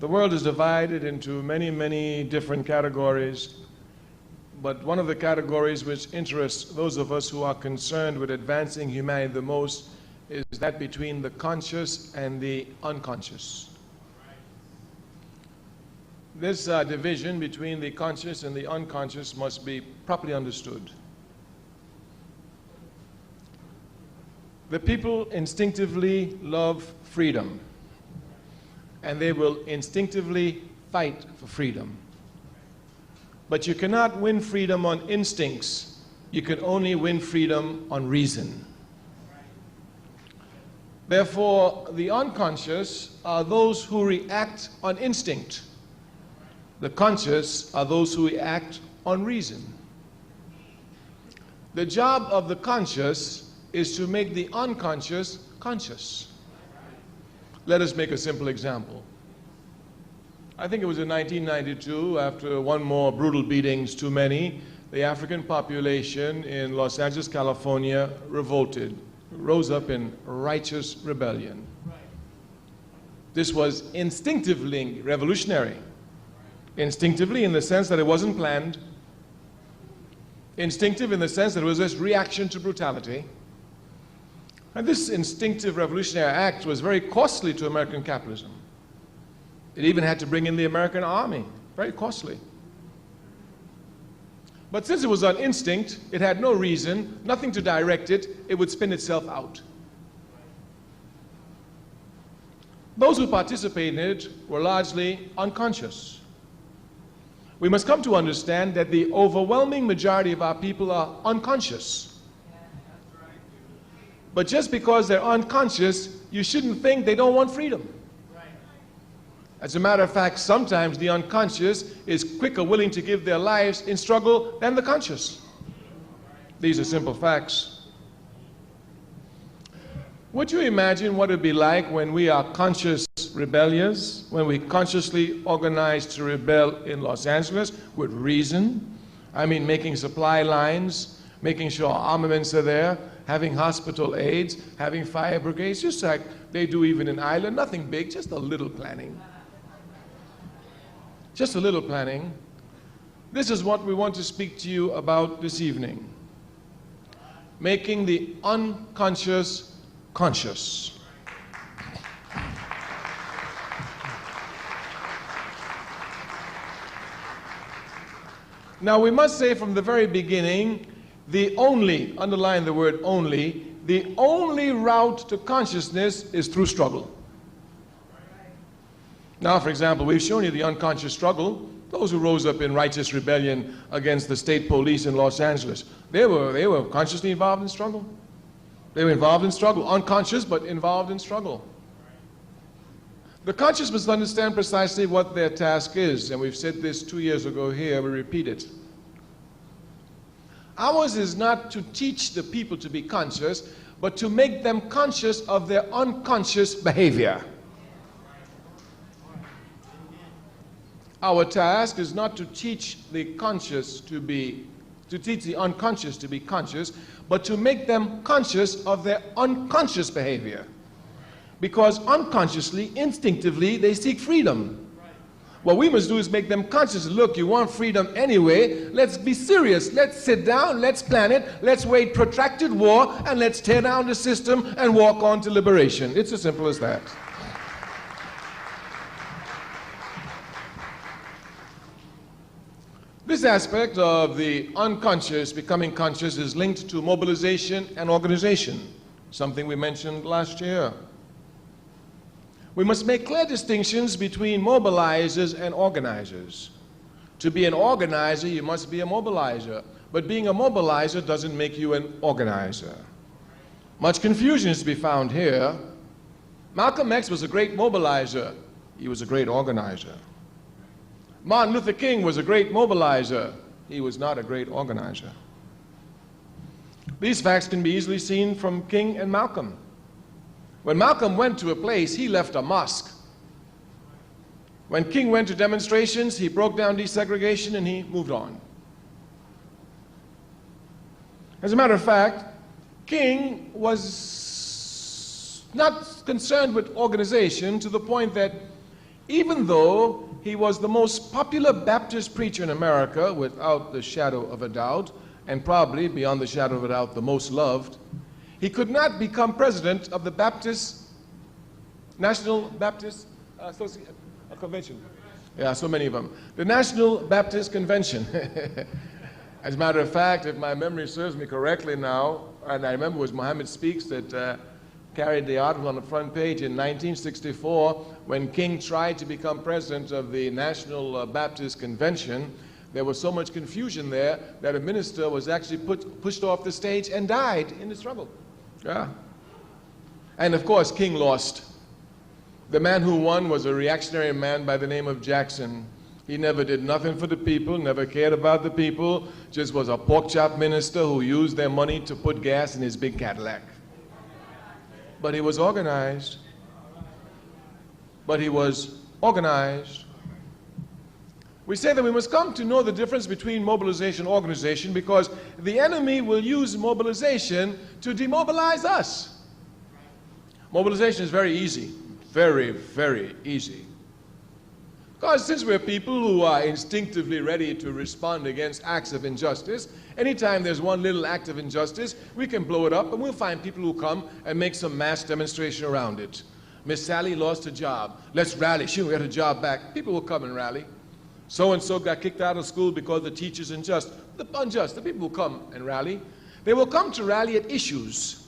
The world is divided into many, many different categories, but one of the categories which interests those of us who are concerned with advancing humanity the most is that between the conscious and the unconscious. This division between the conscious and the unconscious must be properly understood. The people instinctively love freedom, and they will instinctively fight for freedom. But you cannot win freedom on instincts. You can only win freedom on reason. Therefore, the unconscious are those who react on instinct. The conscious are those who react on reason. The job of the conscious is to make the unconscious conscious. Let us make a simple example. I think it was in 1992, after one more brutal beatings too many, the African population in Los Angeles, California revolted, rose up in righteous rebellion. This was instinctively revolutionary. Instinctively in the sense that it wasn't planned. Instinctive in the sense that it was this reaction to brutality. And this instinctive revolutionary act was very costly to American capitalism. It even had to bring in the American army. Very costly. But since it was on instinct, it had no reason, nothing to direct it, it would spin itself out. Those who participated in it were largely unconscious. We must come to understand that the overwhelming majority of our people are unconscious. But just because they're unconscious, you shouldn't think they don't want freedom. As a matter of fact, sometimes the unconscious is quicker willing to give their lives in struggle than the conscious. These are simple facts. Would you imagine what it would be like when we are conscious rebellious, when we consciously organize to rebel in Los Angeles with reason? I mean, making supply lines, making sure armaments are there, having hospital aids, having fire brigades, just like they do even in Ireland. Nothing big, just a little planning. Just a little planning. This is what we want to speak to you about this evening. Making the unconscious conscious. Now we must say from the very beginning, the only, underline the word only, the only route to consciousness is through struggle. Now, for example, we've shown you the unconscious struggle. Those who rose up in righteous rebellion against the state police in Los Angeles, they were consciously involved in struggle. They were involved in struggle, unconscious but involved in struggle. The conscious must understand precisely what their task is, and we've said this 2 years ago here, we repeat it. Ours is not to teach the people to be conscious, but to make them conscious of their unconscious behavior. Our task is not to teach the conscious to teach the unconscious to be conscious, but to make them conscious of their unconscious behavior. Because unconsciously, instinctively, they seek freedom. What we must do is make them conscious. Look, you want freedom anyway. Let's be serious. Let's sit down. Let's plan it. Let's wage protracted war, and let's tear down the system and walk on to liberation. It's as simple as that. This aspect of the unconscious becoming conscious is linked to mobilization and organization, something we mentioned last year. We must make clear distinctions between mobilizers and organizers. To be an organizer, you must be a mobilizer. But being a mobilizer doesn't make you an organizer. Much confusion is to be found here. Malcolm X was a great mobilizer. He was a great organizer. Martin Luther King was a great mobilizer. He was not a great organizer. These facts can be easily seen from King and Malcolm. When Malcolm went to a place, he left a mosque. When King went to demonstrations, he broke down desegregation and he moved on. As a matter of fact, King was not concerned with organization to the point that even though he was the most popular Baptist preacher in America, without the shadow of a doubt, and probably, beyond the shadow of a doubt, the most loved, he could not become president of the National Baptist Convention. Yeah, so many of them. The National Baptist Convention. As a matter of fact, if my memory serves me correctly now, and I remember it was Muhammad Speaks that carried the article on the front page in 1964, when King tried to become president of the National Baptist Convention. There was so much confusion there that a minister was actually pushed off the stage and died in the struggle. Yeah. And of course, King lost. The man who won was a reactionary man by the name of Jackson. He never did nothing for the people, never cared about the people, just was a pork chop minister who used their money to put gas in his big Cadillac. But he was organized. But he was organized. We say that we must come to know the difference between mobilization and organization because the enemy will use mobilization to demobilize us. Mobilization is very easy, very, very easy. Because since we're people who are instinctively ready to respond against acts of injustice, anytime there's one little act of injustice, we can blow it up and we'll find people who come and make some mass demonstration around it. Miss Sally lost her job. Let's rally. She'll get her job back. People will come and rally. So-and-so got kicked out of school because the teacher's unjust. The people will come and rally. They will come to rally at issues.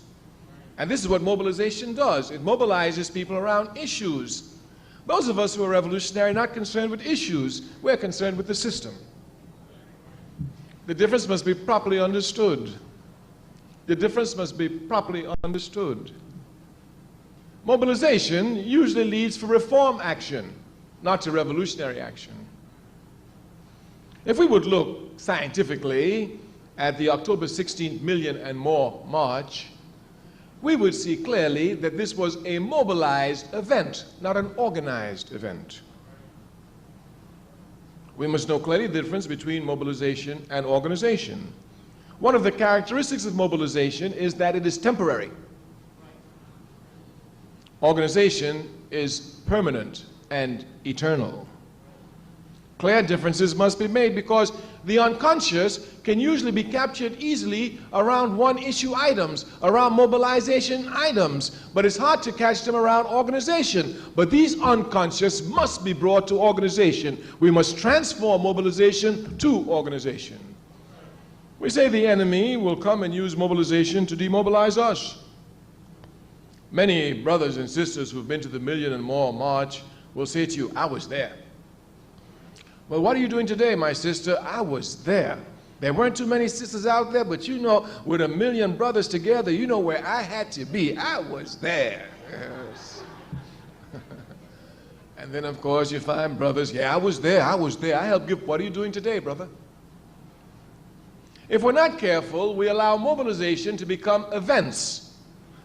And this is what mobilization does. It mobilizes people around issues. Those of us who are revolutionary are not concerned with issues. We're concerned with the system. The difference must be properly understood. The difference must be properly understood. Mobilization usually leads for reform action, not to revolutionary action. If we would look scientifically at the October 16th million and more march, we would see clearly that this was a mobilized event, not an organized event. We must know clearly the difference between mobilization and organization. One of the characteristics of mobilization is that it is temporary. Organization is permanent and eternal. Clear differences must be made because the unconscious can usually be captured easily around one-issue items, around mobilization items, but it's hard to catch them around organization. But these unconscious must be brought to organization. We must transform mobilization to organization. We say the enemy will come and use mobilization to demobilize us. Many brothers and sisters who've been to the million and more march will say to you, I was there. Well, what are you doing today, my sister? I was there. There weren't too many sisters out there, but you know, with a million brothers together, you know where I had to be. I was there. Yes. And then, of course, you find brothers, yeah, I was there. I helped give. What are you doing today, brother? If we're not careful, we allow mobilization to become events.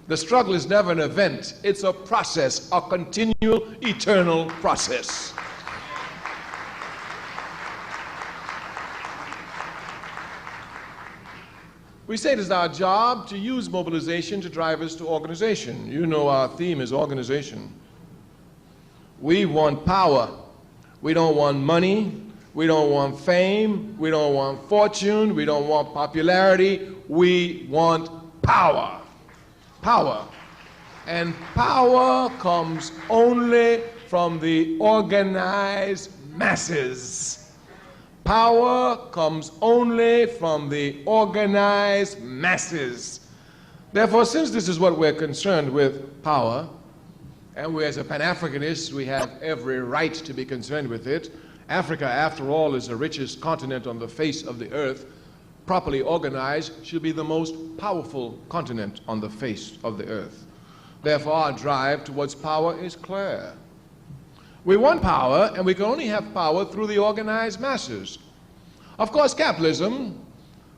The struggle is never an event. It's a process, a continual, eternal process. We say it is our job to use mobilization to drive us to organization. You know our theme is organization. We want power. We don't want money. We don't want fame. We don't want fortune. We don't want popularity. We want power. Power. And power comes only from the organized masses. Power comes only from the organized masses. Therefore, since this is what we're concerned with, power, and we as a Pan-Africanist, we have every right to be concerned with it. Africa, after all, is the richest continent on the face of the earth. Properly organized, should be the most powerful continent on the face of the earth. Therefore, our drive towards power is clear. We want power, and we can only have power through the organized masses. Of course, capitalism,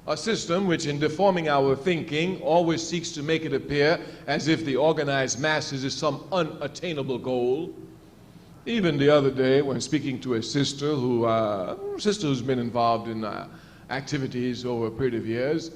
a system which in deforming our thinking always seeks to make it appear as if the organized masses is some unattainable goal. Even the other day, when speaking to a sister who's been involved in activities over a period of years,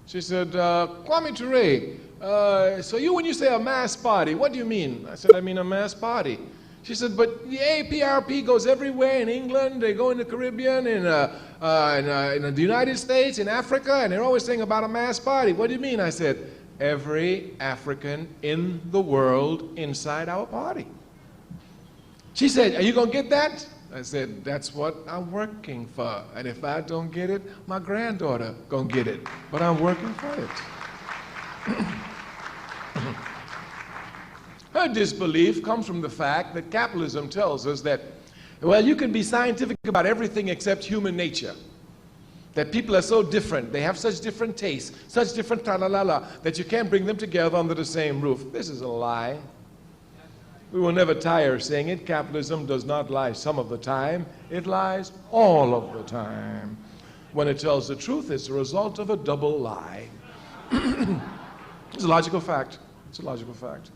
she said, Kwame Ture, so when you say a mass party, what do you mean? I said, I mean a mass party. She said, but the APRP goes everywhere in England, they go in the Caribbean, in the United States, in Africa, and they're always saying about a mass party. What do you mean? I said, every African in the world inside our party. She said, are you going to get that? I said, that's what I'm working for. And if I don't get it, my granddaughter going to get it. But I'm working for it. Her disbelief comes from the fact that capitalism tells us that, well, you can be scientific about everything except human nature. That people are so different, they have such different tastes, such different tra-la-la-la, that you can't bring them together under the same roof. This is a lie. We will never tire saying it. Capitalism does not lie some of the time. It lies all of the time. When it tells the truth, it's a result of a double lie. It's a logical fact. It's a logical fact.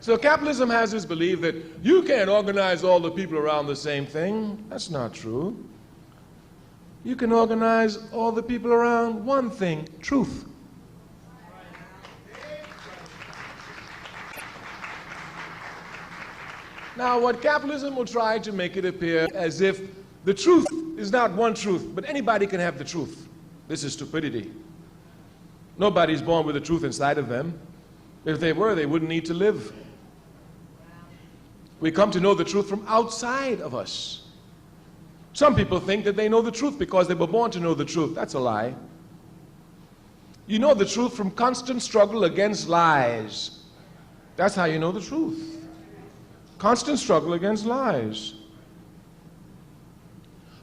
So capitalism has this belief that you can't organize all the people around the same thing. That's not true. You can organize all the people around one thing, truth. Now, what capitalism will try to make it appear as if the truth is not one truth, but anybody can have the truth. This is stupidity. Nobody's born with the truth inside of them. If they were, they wouldn't need to live. We come to know the truth from outside of us. Some people think that they know the truth because they were born to know the truth. That's a lie. You know the truth from constant struggle against lies. That's how you know the truth. Constant struggle against lies.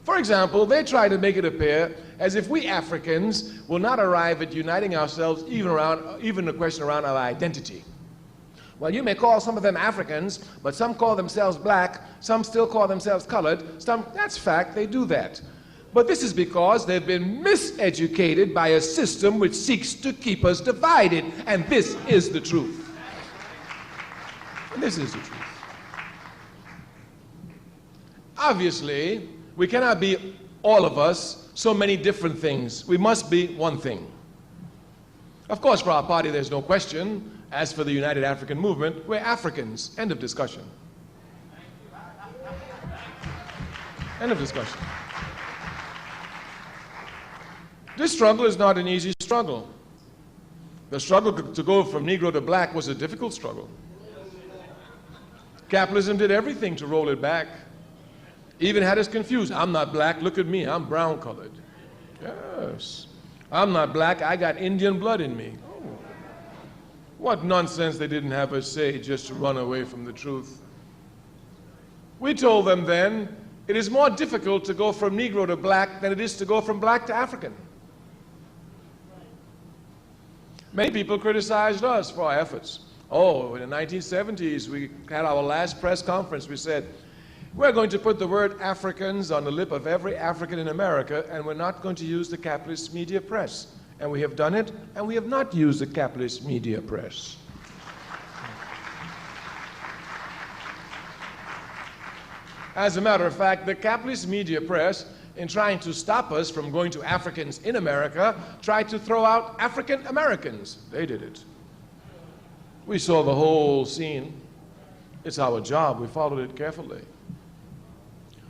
For example, they try to make it appear as if we Africans will not arrive at uniting ourselves even the question around our identity. Well, you may call some of them Africans, but some call themselves black, some still call themselves colored, that's fact, they do that. But this is because they've been miseducated by a system which seeks to keep us divided, and this is the truth. And this is the truth. Obviously, we cannot be, all of us, so many different things. We must be one thing. Of course, for our party, there's no question. As for the United African Movement, we're Africans. End of discussion. End of discussion. This struggle is not an easy struggle. The struggle to go from Negro to black was a difficult struggle. Capitalism did everything to roll it back. Even had us confused. I'm not black, look at me, I'm brown colored. Yes. I'm not black, I got Indian blood in me. Oh. What nonsense they didn't have us say just to run away from the truth. We told them then, it is more difficult to go from Negro to black than it is to go from black to African. Many people criticized us for our efforts. Oh, in the 1970s, we had our last press conference, we said, we're going to put the word Africans on the lip of every African in America, and we're not going to use the capitalist media press. And we have done it, and we have not used the capitalist media press. As a matter of fact, the capitalist media press, in trying to stop us from going to Africans in America, tried to throw out African Americans. They did it. We saw the whole scene. It's our job. We followed it carefully.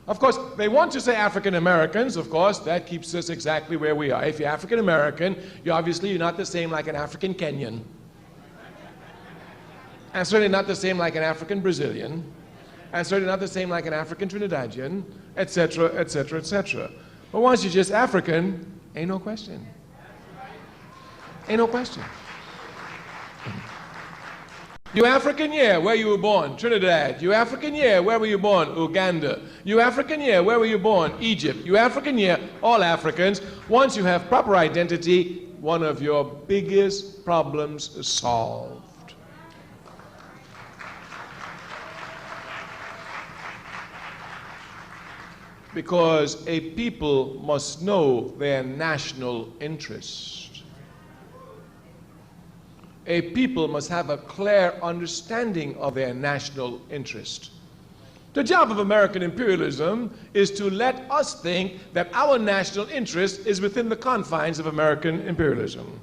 Of course, they want to say African Americans. Of course, that keeps us exactly where we are. If you're African American, you're not the same like an African Kenyan. And certainly not the same like an African Brazilian. And certainly not the same like an African Trinidadian, etc., etc., etc. But once you're just African, ain't no question. Ain't no question. You African? Yeah, where you were born? Trinidad. You African? Yeah, where were you born? Uganda. You African? Yeah, where were you born? Egypt. You African? Yeah, all Africans. Once you have proper identity, one of your biggest problems is solved. Because a people must know their national interest. A people must have a clear understanding of their national interest. The job of American imperialism is to let us think that our national interest is within the confines of American imperialism.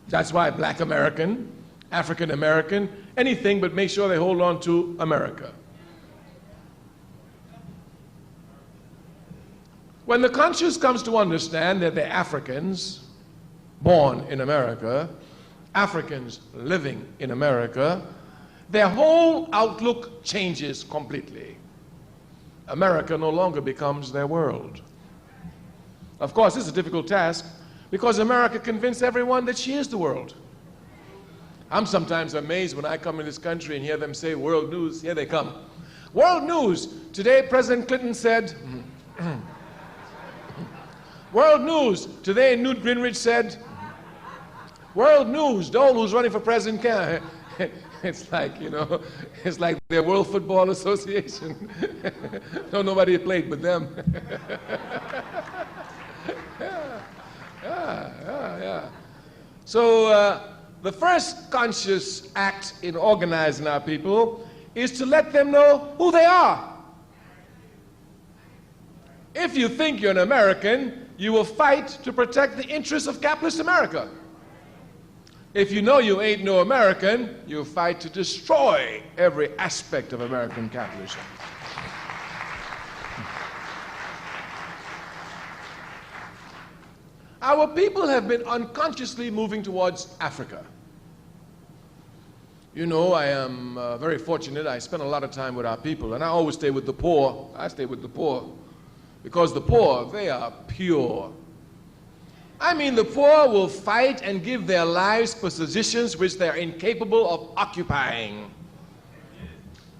That's why Black American African American, anything but make sure they hold on to America. When the conscious comes to understand that they're Africans born in America, Africans living in America, their whole outlook changes completely. America no longer becomes their world. Of course, this is a difficult task because America convinced everyone that she is the world. I'm sometimes amazed when I come in this country and hear them say world news. Here they come. World news. Today, President Clinton said, world news. Today, Newt Gingrich said, world news. Dole, who's running for president, can. It's like, you know, it's like the World Football Association. No, nobody played but them. Yeah. So the first conscious act in organizing our people is to let them know who they are. If you think you're an American, you will fight to protect the interests of capitalist America. If you know you ain't no American, you'll fight to destroy every aspect of American capitalism. Our people have been unconsciously moving towards Africa. You know, I am very fortunate. I spend a lot of time with our people, and I always stay with the poor. I stay with the poor because the poor, they are pure. I mean, the poor will fight and give their lives for positions which they're incapable of occupying.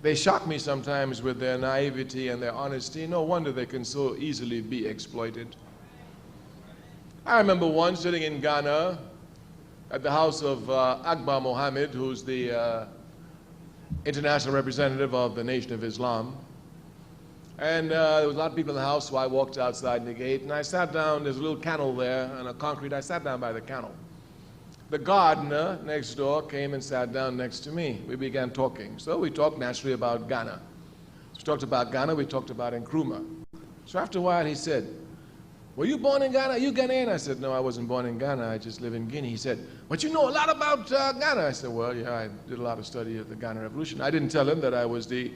They shock me sometimes with their naivety and their honesty. No wonder they can so easily be exploited. I remember once sitting in Ghana at the house of Akbar Mohammed, who's the international representative of the Nation of Islam. And there was a lot of people in the house, so I walked outside the gate, and I sat down. There's a little kennel there, and a concrete. I sat down by the kennel. The gardener next door came and sat down next to me. We began talking. So we talked naturally about Ghana. So we talked about Ghana, we talked about Nkrumah. So after a while, he said, "Were you born in Ghana? Are you Ghanaian?" I said, "No, I wasn't born in Ghana. I just live in Guinea." He said, "But you know a lot about Ghana." I said, "Well, yeah, I did a lot of study of the Ghana Revolution." I didn't tell him that I was the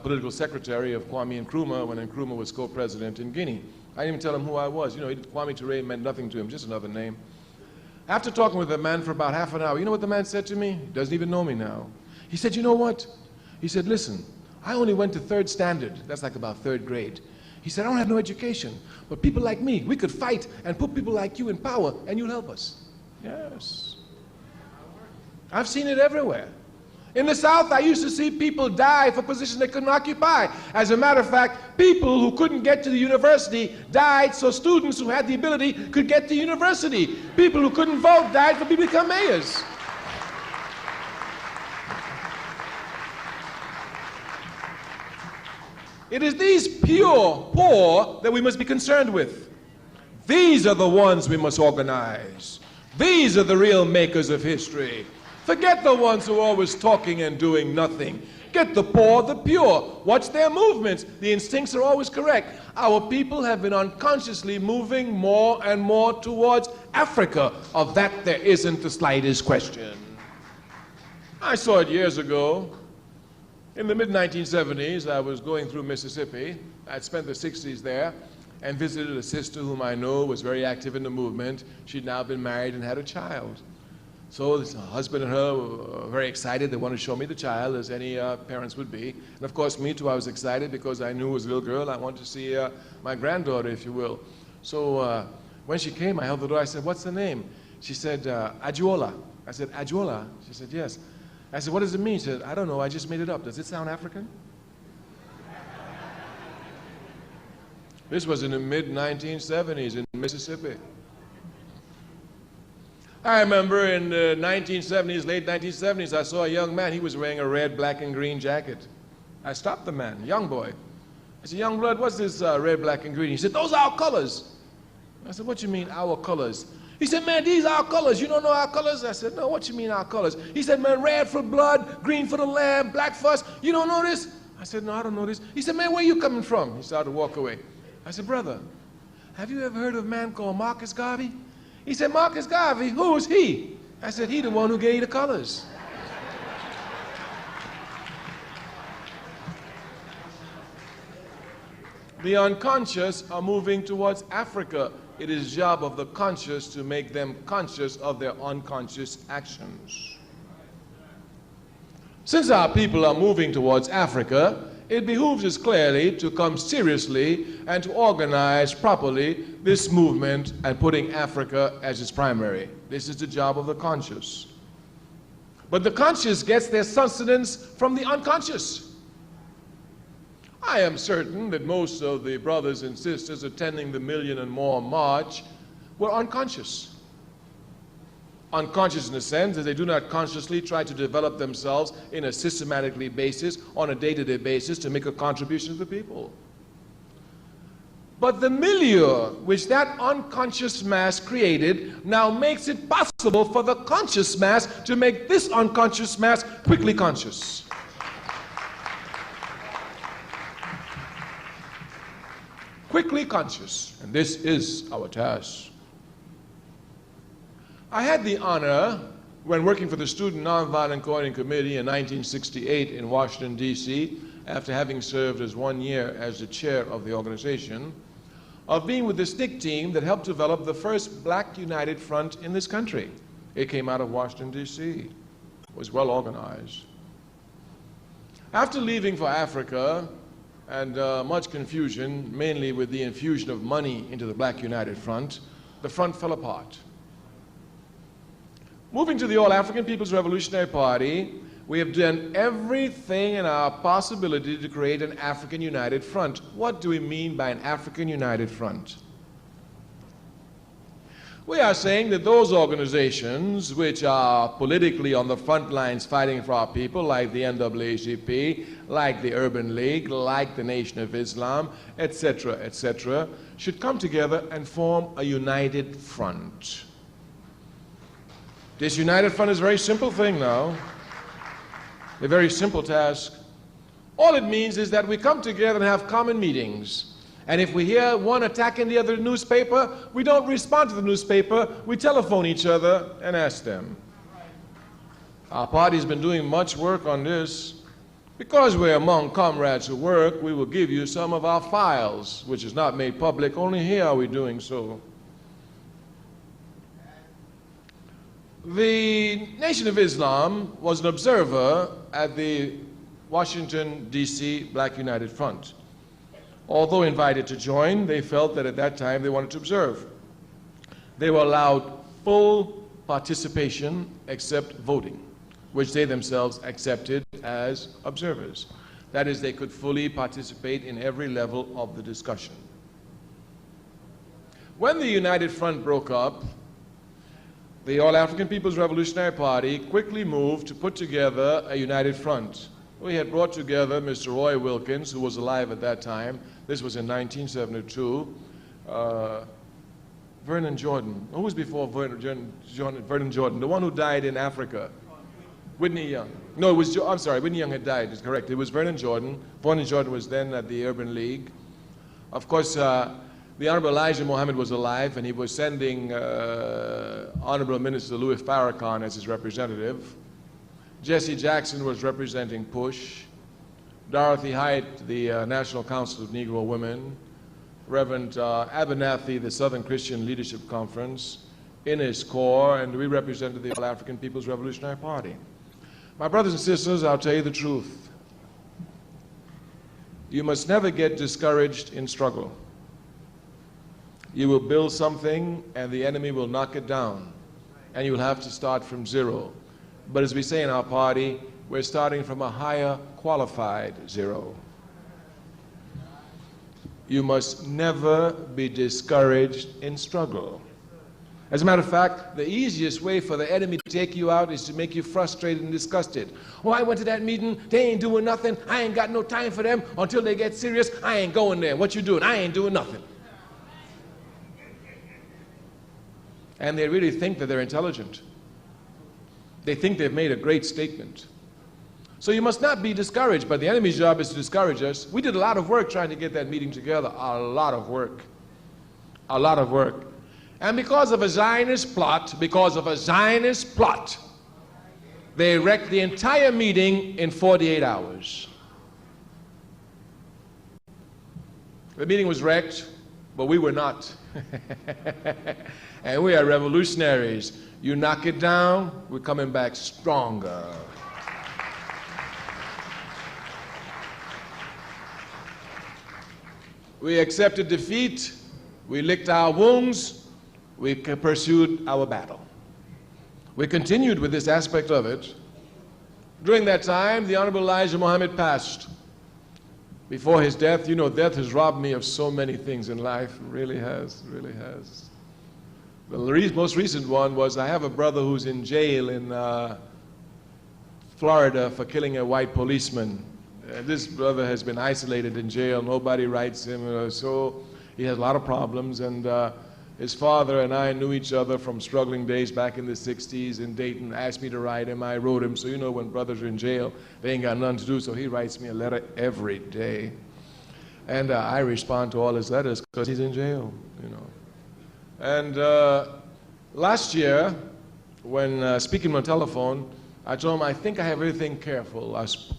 political secretary of Kwame Nkrumah when Nkrumah was co-president in Guinea. I didn't even tell him who I was. You know, Kwame Ture meant nothing to him, just another name. After talking with the man for about half an hour, you know what the man said to me? He doesn't even know me now. He said, "You know what?" He said, "Listen, I only went to third standard." That's like about third grade. He said, "I don't have no education, but people like me, we could fight and put people like you in power, and you'll help us." Yes. I've seen it everywhere. In the South, I used to see people die for positions they couldn't occupy. As a matter of fact, people who couldn't get to the university died so students who had the ability could get to university. People who couldn't vote died for people to become mayors. It is these pure poor that we must be concerned with. These are the ones we must organize. These are the real makers of history. Forget the ones who are always talking and doing nothing. Get the poor, the pure. Watch their movements. The instincts are always correct. Our people have been unconsciously moving more and more towards Africa. Of that, there isn't the slightest question. I saw it years ago. In the mid-1970s, I was going through Mississippi. I'd spent the 60s there and visited a sister whom I know was very active in the movement. She'd now been married and had a child. So this husband and her were very excited. They wanted to show me the child, as any parents would be. And of course, me too, I was excited because I knew it was a little girl. I wanted to see my granddaughter, if you will. So when she came, I held the door. I said, "What's the name?" She said, "Ajuola." I said, "Ajuola?" She said, "Yes." I said, "What does it mean?" She said, "I don't know. I just made it up. Does it sound African?" This was in the mid-1970s in Mississippi. I remember in the 1970s, late 1970s, I saw a young man. He was wearing a red, black, and green jacket. I stopped the man, young boy. I said, "Young blood, what's this red, black, and green?" He said, "Those are our colors." I said, "What you mean, our colors?" He said, "Man, these are our colors. You don't know our colors?" I said, "No, what you mean, our colors?" He said, "Man, red for blood, green for the lamb, black for us. You don't know this?" I said, "No, I don't know this." He said, "Man, where you coming from?" He started to walk away. I said, "Brother, have you ever heard of a man called Marcus Garvey?" He said, "Marcus Garvey, who is he?" I said, "He the one who gave you the colors." The unconscious are moving towards Africa. It is the job of the conscious to make them conscious of their unconscious actions. Since our people are moving towards Africa, it behooves us clearly to come seriously and to organize properly this movement and putting Africa as its primary. This is the job of the conscious. But the conscious gets their sustenance from the unconscious. I am certain that most of the brothers and sisters attending the Million and More March were unconscious. Unconscious in the sense that they do not consciously try to develop themselves in a systematically basis, on a day-to-day basis, to make a contribution to the people. But the milieu which that unconscious mass created now makes it possible for the conscious mass to make this unconscious mass quickly conscious. Quickly conscious, and this is our task. I had the honor, when working for the Student Nonviolent Coordinating Committee in 1968 in Washington, D.C., after having served as 1 year as the chair of the organization, of being with the SNCC team that helped develop the first Black United Front in this country. It came out of Washington, D.C. It was well organized. After leaving for Africa, and much confusion, mainly with the infusion of money into the Black United Front, the front fell apart. Moving to the All-African People's Revolutionary Party, we have done everything in our possibility to create an African United Front. What do we mean by an African United Front? We are saying that those organizations which are politically on the front lines fighting for our people, like the NAACP, like the Urban League, like the Nation of Islam, etc., should come together and form a united front. This united front is a very simple thing now, a very simple task. All it means is that we come together and have common meetings. And if we hear one attacking the other newspaper, we don't respond to the newspaper, we telephone each other and ask them. Our party's been doing much work on this. Because we're among comrades who work, we will give you some of our files, which is not made public, only here are we doing so. The Nation of Islam was an observer at the Washington, D.C. Black United Front. Although invited to join, they felt that at that time they wanted to observe. They were allowed full participation except voting, which they themselves accepted as observers. That is, they could fully participate in every level of the discussion. When the United Front broke up, the All-African People's Revolutionary Party quickly moved to put together a united front. We had brought together Mr. Roy Wilkins, who was alive at that time. This was in 1972. Vernon Jordan. Who was before Vernon Jordan? The one who died in Africa. Whitney Young. No, it was, I'm sorry, Whitney Young had died, it's correct. It was Vernon Jordan. Vernon Jordan was then at the Urban League. Of course, the Honorable Elijah Muhammad was alive, and he was sending Honorable Minister Louis Farrakhan as his representative. Jesse Jackson was representing PUSH. Dorothy Height, the National Council of Negro Women. Reverend Abernathy, the Southern Christian Leadership Conference. Innes Corps, and we represented the All-African People's Revolutionary Party. My brothers and sisters, I'll tell you the truth. You must never get discouraged in struggle. You will build something, and the enemy will knock it down, and you will have to start from zero. But as we say in our party, we're starting from a higher qualified zero. You must never be discouraged in struggle. As a matter of fact, the easiest way for the enemy to take you out is to make you frustrated and disgusted. Oh, I went to that meeting, they ain't doing nothing, I ain't got no time for them, until they get serious, I ain't going there. What you doing? I ain't doing nothing. And they really think that they're intelligent. They think they've made a great statement. So you must not be discouraged, but the enemy's job is to discourage us. We did a lot of work trying to get that meeting together, a lot of work. A lot of work. And because of a Zionist plot, they wrecked the entire meeting in 48 hours. The meeting was wrecked, but we were not. And we are revolutionaries. You knock it down, we're coming back stronger. We accepted defeat, we licked our wounds, we pursued our battle. We continued with this aspect of it. During that time, the Honorable Elijah Muhammad passed. Before his death, you know, death has robbed me of so many things in life. It really has, really has. The most recent one was I have a brother who's in jail in Florida for killing a white policeman. This brother has been isolated in jail. Nobody writes him, so he has a lot of problems. And his father and I knew each other from struggling days back in the 60s in Dayton. Asked me to write him. I wrote him. So you know when brothers are in jail, they ain't got nothing to do. So he writes me a letter every day. And I respond to all his letters because he's in jail, you know. And last year, when speaking on the telephone, I told him, I think I have everything careful.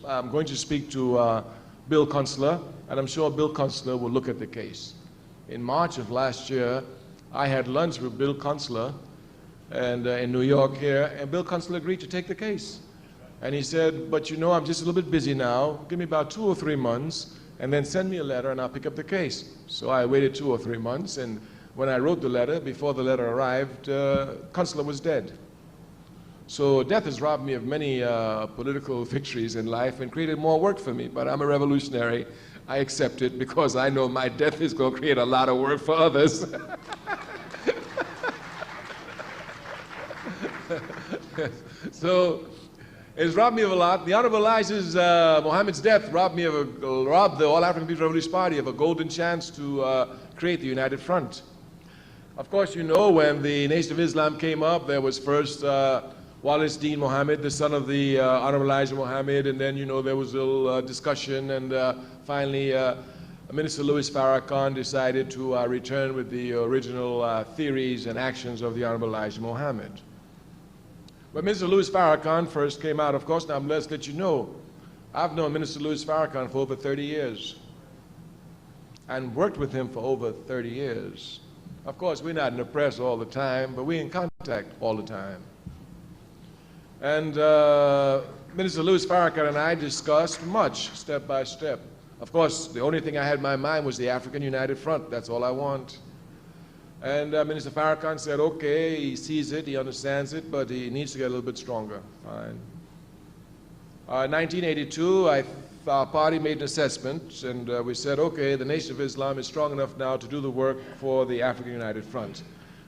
I'm going to speak to Bill Kunstler, and I'm sure Bill Kunstler will look at the case. In March of last year, I had lunch with Bill Kunstler and, in New York here, and Bill Kunstler agreed to take the case. And he said, but you know, I'm just a little bit busy now. Give me about 2 or 3 months, and then send me a letter, and I'll pick up the case. So I waited 2 or 3 months, and when I wrote the letter, before the letter arrived, Kunstler was dead. So death has robbed me of many political victories in life and created more work for me, but I'm a revolutionary. I accept it because I know my death is going to create a lot of work for others. So it's robbed me of a lot. The Honorable Elijah Muhammad's death robbed the All-African People's Revolutionary Party of a golden chance to create the United Front. Of course, you know, when the Nation of Islam came up, there was first Wallace Dean Muhammad, the son of the Honorable Elijah Muhammad, and then, you know, there was a little discussion, and finally Minister Louis Farrakhan decided to return with the original theories and actions of the Honorable Elijah Muhammad. When Minister Louis Farrakhan first came out, of course, now let's let you know, I've known Minister Louis Farrakhan for over 30 years and worked with him for over 30 years. Of course, we're not in the press all the time, but we're in contact all the time. And Minister Louis Farrakhan and I discussed much, step by step. Of course, the only thing I had in my mind was the African United Front. That's all I want. And Minister Farrakhan said, okay, he sees it, he understands it, but he needs to get a little bit stronger. Fine. In 1982, our party made an assessment, and we said, okay, the Nation of Islam is strong enough now to do the work for the African United Front.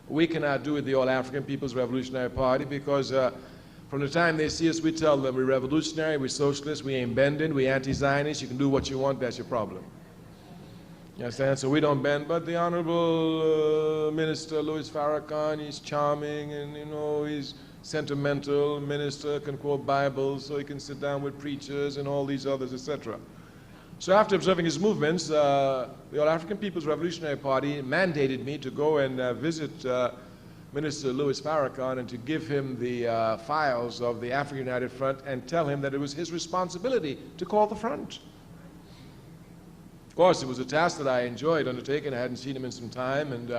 We cannot do it the All-African People's Revolutionary Party because from the time they see us, we tell them we're revolutionary, we're socialists, we ain't bending, we're anti-Zionist, you can do what you want, that's your problem. You understand? So we don't bend, but the Honorable Minister Louis Farrakhan, he's charming and, you know, he's sentimental. Minister can quote Bibles, so he can sit down with preachers and all these others, etc. So after observing his movements, the All-African People's Revolutionary Party mandated me to go and visit Minister Louis Farrakhan and to give him the files of the African United Front and tell him that it was his responsibility to call the front. Of course, it was a task that I enjoyed undertaking. I hadn't seen him in some time, and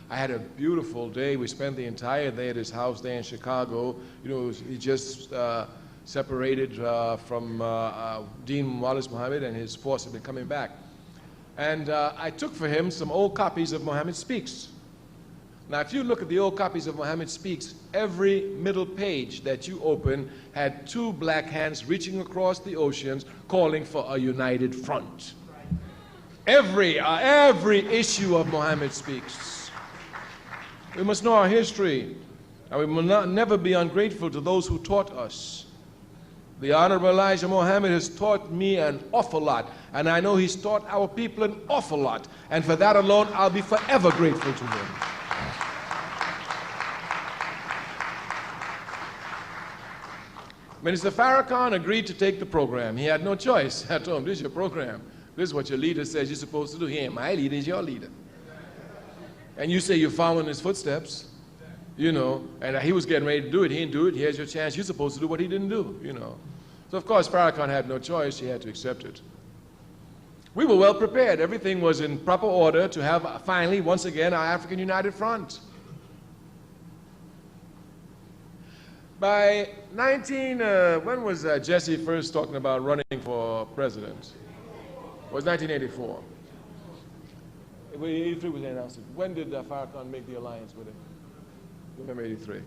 I had a beautiful day. We spent the entire day at his house there in Chicago. You know, he just separated from Dean Wallace Muhammad, and his force had been coming back. And I took for him some old copies of Muhammad Speaks. Now, if you look at the old copies of Muhammad Speaks, every middle page that you open had 2 black hands reaching across the oceans calling for a united front. Every issue of Muhammad Speaks. We must know our history, and we will never be ungrateful to those who taught us. The Honorable Elijah Muhammad has taught me an awful lot, and I know he's taught our people an awful lot, and for that alone, I'll be forever grateful to him. Minister Farrakhan agreed to take the program. He had no choice. I told him, this is your program. This is what your leader says you're supposed to do. He ain't my leader, he's your leader. And you say you're following his footsteps, you know, and he was getting ready to do it. He didn't do it. Here's your chance. You're supposed to do what he didn't do, you know. So, of course, Farrakhan had no choice. He had to accept it. We were well prepared. Everything was in proper order to have, finally, once again, our African United Front. By when was Jesse first talking about running for president? It was 1984. 83 was the announcement. When did Farrakhan make the alliance with him? November 83.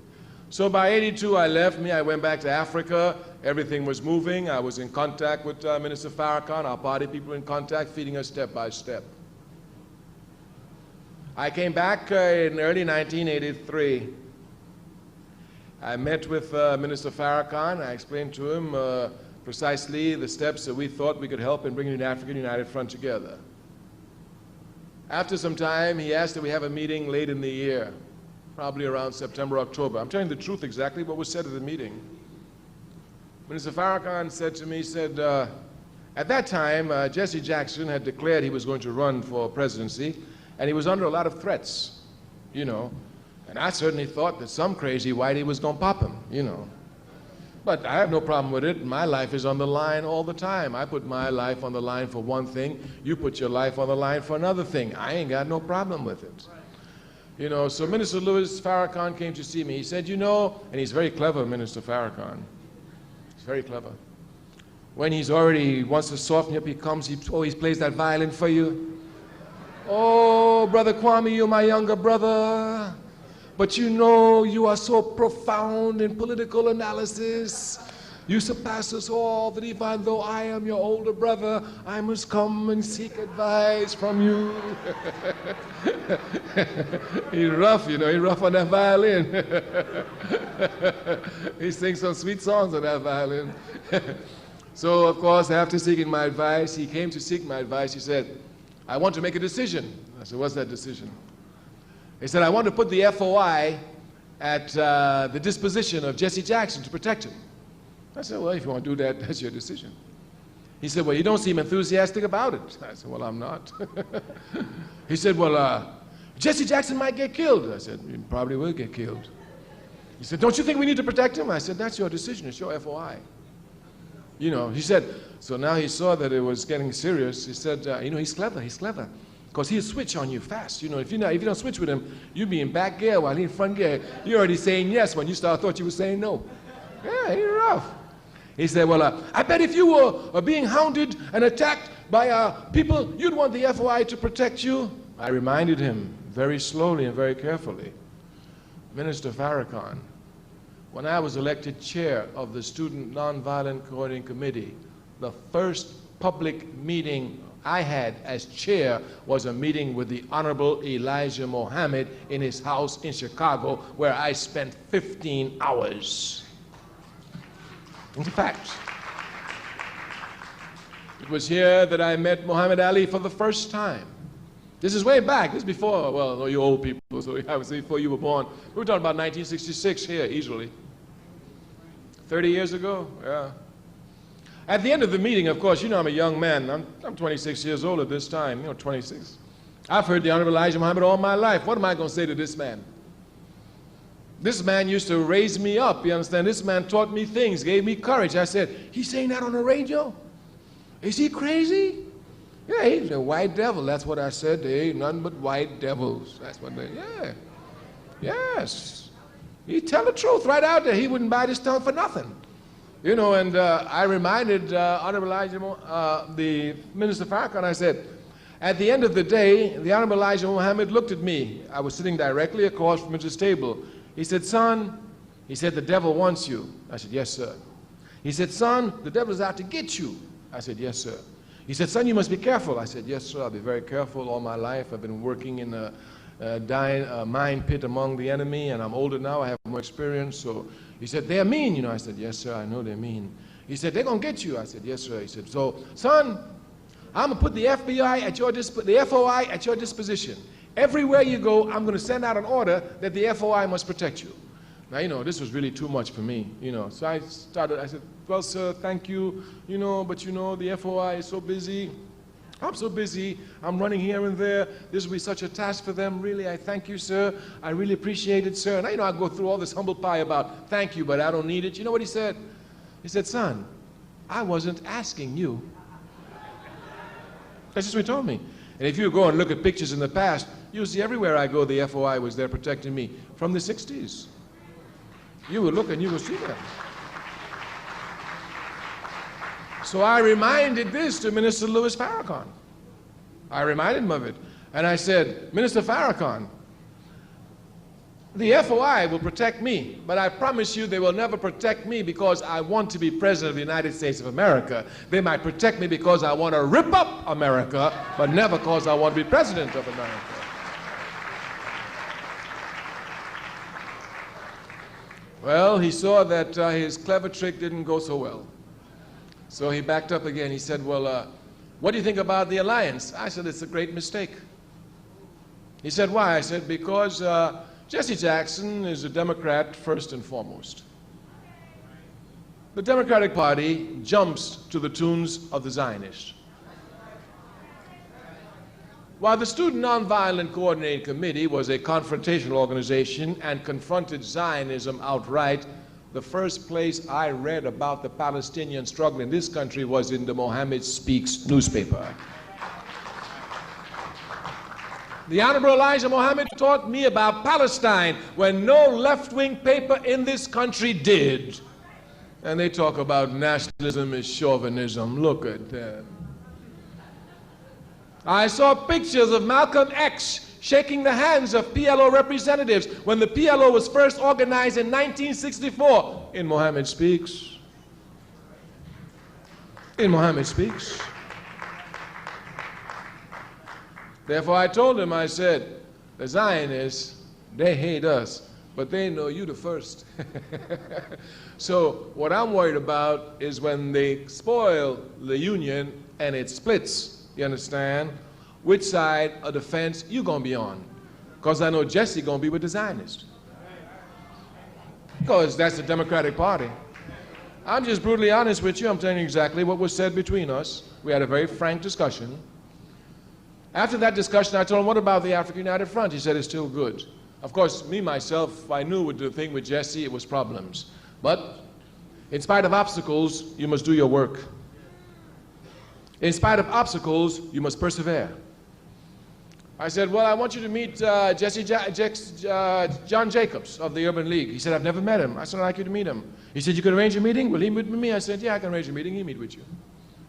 So by 82, I left. I went back to Africa. Everything was moving. I was in contact with Minister Farrakhan. Our party people were in contact, feeding us step by step. I came back in early 1983. I met with Minister Farrakhan. I explained to him precisely the steps that we thought we could help in bringing the African United Front together. After some time, he asked that we have a meeting late in the year, probably around September, October. I'm telling the truth exactly what was said at the meeting. Minister Farrakhan said to me, at that time, Jesse Jackson had declared he was going to run for presidency, and he was under a lot of threats, you know. And I certainly thought that some crazy whitey was going to pop him, you know. But I have no problem with it. My life is on the line all the time. I put my life on the line for one thing. You put your life on the line for another thing. I ain't got no problem with it. You know, so Minister Louis Farrakhan came to see me. He said, you know, and he's very clever, Minister Farrakhan. He's very clever. When he wants to soften you up, he comes, he always plays that violin for you. Oh, Brother Kwame, you're my younger brother. But you know, you are so profound in political analysis. You surpass us all, that even though I am your older brother, I must come and seek advice from you. He's rough, you know, he's rough on that violin. He sings some sweet songs on that violin. So, of course, after seeking my advice, he came to seek my advice. He said, I want to make a decision. I said, what's that decision? He said, I want to put the FOI at the disposition of Jesse Jackson to protect him. I said, well, if you want to do that, that's your decision. He said, well, you don't seem enthusiastic about it. I said, well, I'm not. He said, well, Jesse Jackson might get killed. I said, he probably will get killed. He said, don't you think we need to protect him? I said, that's your decision. It's your FOI. You know, he said, so now he saw that it was getting serious. He said, you know, he's clever. Because he'll switch on you fast. You know, if you don't switch with him, you'll be in back gear while he's in front gear. You're already saying yes when you thought you were saying no. Yeah, he's rough. He said, well, I bet if you were being hounded and attacked by people, you'd want the FOI to protect you. I reminded him very slowly and very carefully, Minister Farrakhan, when I was elected chair of the Student Nonviolent Coordinating Committee, the first public meeting I had as chair was a meeting with the Honorable Elijah Muhammad in his house in Chicago, where I spent 15 hours. In fact, it was here that I met Muhammad Ali for the first time. This is way back. This is before, well, no, you old people, so I would say before you were born. We were talking about 1966 here, easily. 30 years ago, yeah. At the end of the meeting, of course, you know I'm a young man. I'm 26 years old at this time, you know, 26. I've heard the Honorable Elijah Muhammad all my life. What am I going to say to this man? This man used to raise me up, you understand? This man taught me things, gave me courage. I said, he's saying that on the radio? Is he crazy? Yeah, he's a white devil. That's what I said. They ain't nothing but white devils. That's what they, yeah. Yes. He tell the truth right out there. He wouldn't bite his tongue for nothing. You know, and I reminded Honorable Elijah, the Minister Farrakhan, I said, at the end of the day, the Honorable Elijah Muhammad looked at me. I was sitting directly across from his table. He said, son, he said, the devil wants you. I said, yes, sir. He said, son, the devil's out to get you. I said, yes, sir. He said, son, you must be careful. I said, yes, sir, I'll be very careful all my life. I've been working in a mine pit among the enemy, and I'm older now. I have more experience. So he said, they're mean, you know. I said, yes, sir, I know they're mean. He said, they're going to get you. I said, yes, sir. He said, so, son, I'm going to put the FBI at your the FOI at your disposition. Everywhere you go, I'm going to send out an order that the FOI must protect you. Now, you know, this was really too much for me, you know. So I said, well, sir, thank you, you know, but you know, the FOI is so busy. I'm so busy. I'm running here and there. This will be such a task for them. Really, I thank you, sir. I really appreciate it, sir. And you know, I go through all this humble pie about thank you, but I don't need it. You know what he said? He said, son, I wasn't asking you. That's just what he told me. And if you go and look at pictures in the past, you'll see everywhere I go, the FOI was there protecting me from the 60s. You will look and you will see that. So I reminded this to Minister Louis Farrakhan. I reminded him of it. And I said, Minister Farrakhan, the FOI will protect me, but I promise you they will never protect me because I want to be President of the United States of America. They might protect me because I want to rip up America, but never because I want to be President of America. Well, he saw that his clever trick didn't go so well. So he backed up again. He said, well, what do you think about the alliance? I said, it's a great mistake. He said, why? I said, because Jesse Jackson is a Democrat first and foremost. The Democratic Party jumps to the tunes of the Zionists. While the Student Nonviolent Coordinating Committee was a confrontational organization and confronted Zionism outright, the first place I read about the Palestinian struggle in this country was in the Mohammed Speaks newspaper. The Honorable Elijah Muhammad taught me about Palestine when no left-wing paper in this country did. And they talk about nationalism is chauvinism. Look at that. I saw pictures of Malcolm X shaking the hands of PLO representatives when the PLO was first organized in 1964 in Mohammed Speaks. In Mohammed Speaks. Therefore, I told him, I said, the Zionists, they hate us, but they know you the first. So what I'm worried about is when they spoil the union and it splits, you understand, which side of the fence you going to be on. Because I know Jesse going to be with the Zionists. Because that's the Democratic Party. I'm just brutally honest with you. I'm telling you exactly what was said between us. We had a very frank discussion. After that discussion, I told him, what about the African United Front? He said, it's still good. Of course, me, myself, I knew with the thing with Jesse, it was problems. But in spite of obstacles, you must do your work. In spite of obstacles, you must persevere. I said, well, I want you to meet John Jacobs of the Urban League. He said, I've never met him. I said, I'd like you to meet him. He said, you could arrange a meeting? Will he meet with me? I said, yeah, I can arrange a meeting. He'll meet with you.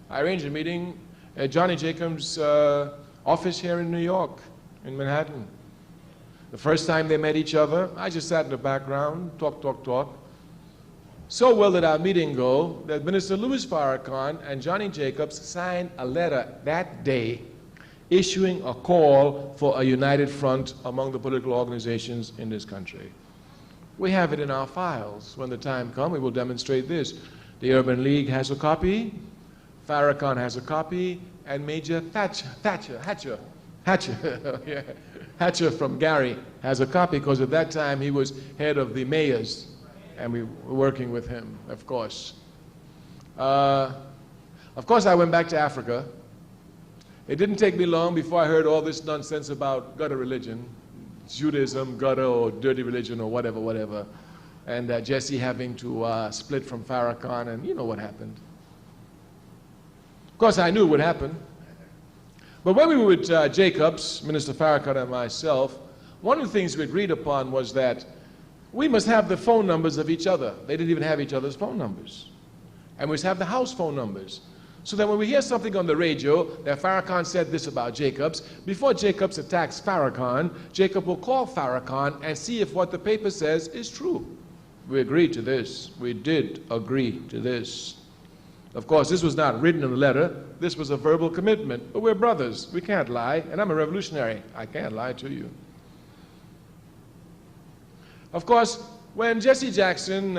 I arranged a meeting at Johnny Jacobs' office here in New York, in Manhattan. The first time they met each other, I just sat in the background, talk. So well did our meeting go that Minister Louis Farrakhan and Johnny Jacobs signed a letter that day issuing a call for a united front among the political organizations in this country. We have it in our files. When the time comes, we will demonstrate this. The Urban League has a copy, Farrakhan has a copy, and Major Hatcher yeah, Hatcher from Gary has a copy because at that time he was head of the mayors and we were working with him, of course. I went back to Africa. It didn't take me long before I heard all this nonsense about gutter religion, Judaism, gutter or dirty religion or whatever, and Jesse having to split from Farrakhan, and you know what happened. Of course, I knew it would happen. But when we were with Jacobs, Minister Farrakhan and myself, one of the things we agreed upon was that we must have the phone numbers of each other. They didn't even have each other's phone numbers. And we must have the house phone numbers. So that when we hear something on the radio that Farrakhan said this about Jacobs, before Jacobs attacks Farrakhan, Jacob will call Farrakhan and see if what the paper says is true. We agreed to this. We did agree to this. Of course, this was not written in a letter. This was a verbal commitment. But we're brothers. We can't lie. And I'm a revolutionary. I can't lie to you. Of course, when Jesse Jackson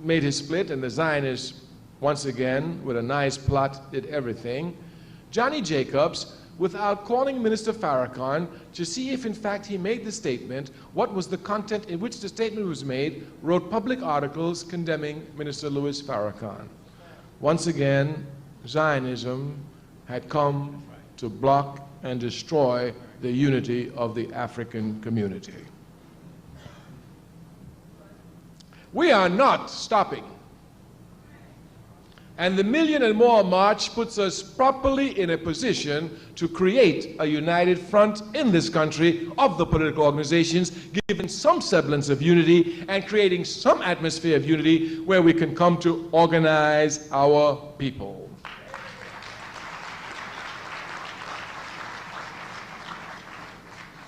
made his split and the Zionists, once again, with a nice plot, did everything, Johnny Jacobs, without calling Minister Farrakhan to see if in fact he made the statement, what was the content in which the statement was made, wrote public articles condemning Minister Louis Farrakhan. Once again, Zionism had come to block and destroy the unity of the African community. We are not stopping. And the Million and More March puts us properly in a position to create a united front in this country of the political organizations, giving some semblance of unity and creating some atmosphere of unity where we can come to organize our people.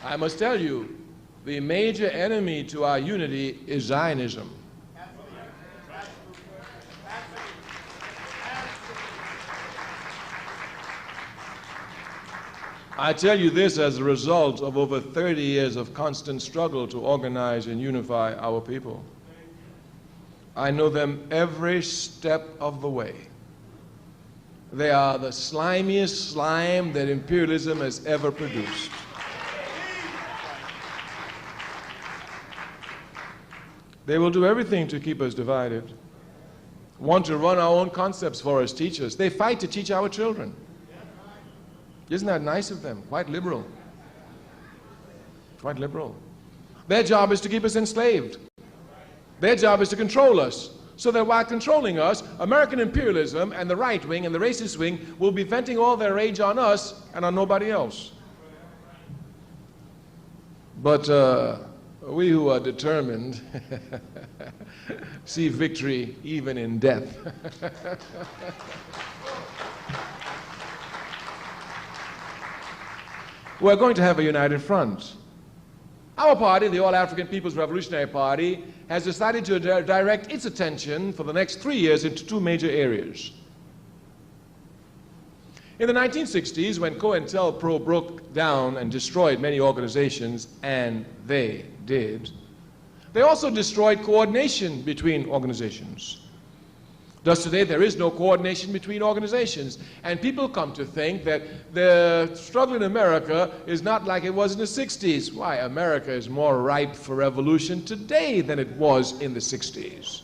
I must tell you, the major enemy to our unity is Zionism. I tell you this as a result of over 30 years of constant struggle to organize and unify our people. I know them every step of the way. They are the slimiest slime that imperialism has ever produced. They will do everything to keep us divided, want to run our own concepts for us, teach us. They fight to teach our children. Isn't that nice of them? Quite liberal. Quite liberal. Their job is to keep us enslaved. Their job is to control us, so that while controlling us, American imperialism and the right wing and the racist wing will be venting all their rage on us and on nobody else. But we who are determined see victory even in death. We're going to have a united front. Our party, the All-African People's Revolutionary Party, has decided to direct its attention for the next 3 years into two major areas. In the 1960s, when COINTELPRO broke down and destroyed many organizations, and they did, they also destroyed coordination between organizations. Thus today, there is no coordination between organizations, and people come to think that the struggle in America is not like it was in the 60s. Why? America is more ripe for revolution today than it was in the 60s.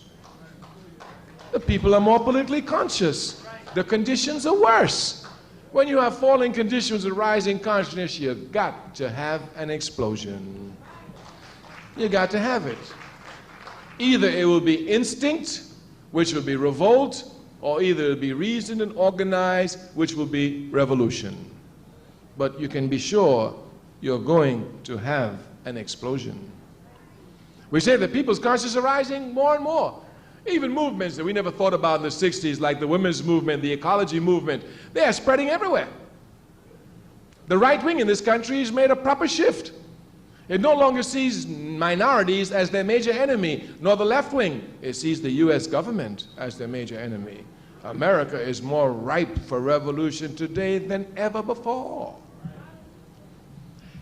The people are more politically conscious. The conditions are worse. When you have falling conditions and rising consciousness, you've got to have an explosion. You got to have it. Either it will be instinct, which will be revolt, or either it will be reasoned and organized, which will be revolution. But you can be sure you're going to have an explosion. We say that people's consciousness are rising more and more. Even movements that we never thought about in the 60s, like the women's movement, the ecology movement, they are spreading everywhere. The right wing in this country has made a proper shift. It no longer sees minorities as their major enemy, nor the left wing. It sees the U.S. government as their major enemy. America is more ripe for revolution today than ever before.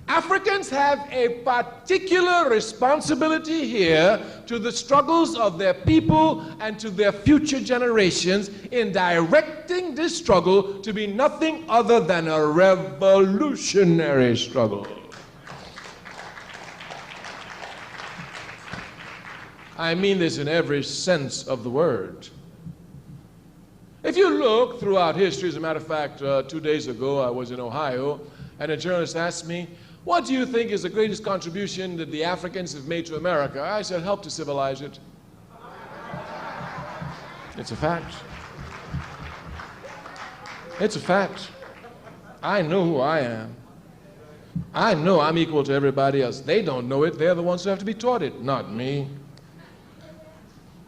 Africans have a particular responsibility here to the struggles of their people and to their future generations in directing this struggle to be nothing other than a revolutionary struggle. I mean this in every sense of the word. If you look throughout history, as a matter of fact, 2 days ago I was in Ohio, and a journalist asked me, what do you think is the greatest contribution that the Africans have made to America? I said, help to civilize it. It's a fact. It's a fact. I know who I am. I know I'm equal to everybody else. They don't know it. They're the ones who have to be taught it, not me.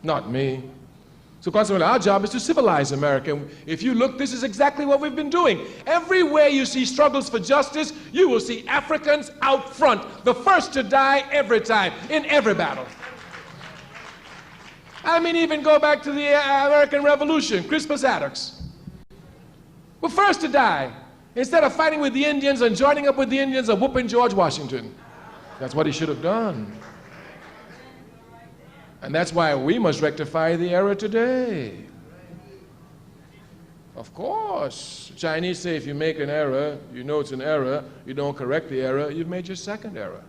Not me. So consequently, our job is to civilize America. If you look, this is exactly what we've been doing. Everywhere you see struggles for justice, you will see Africans out front, the first to die every time, in every battle. I mean, even go back to the American Revolution, Crispus Attucks. We're first to die, instead of fighting with the Indians and joining up with the Indians and whooping George Washington. That's what he should have done. And that's why we must rectify the error today. Of course. The Chinese say if you make an error, you know it's an error, you don't correct the error, you've made your second error.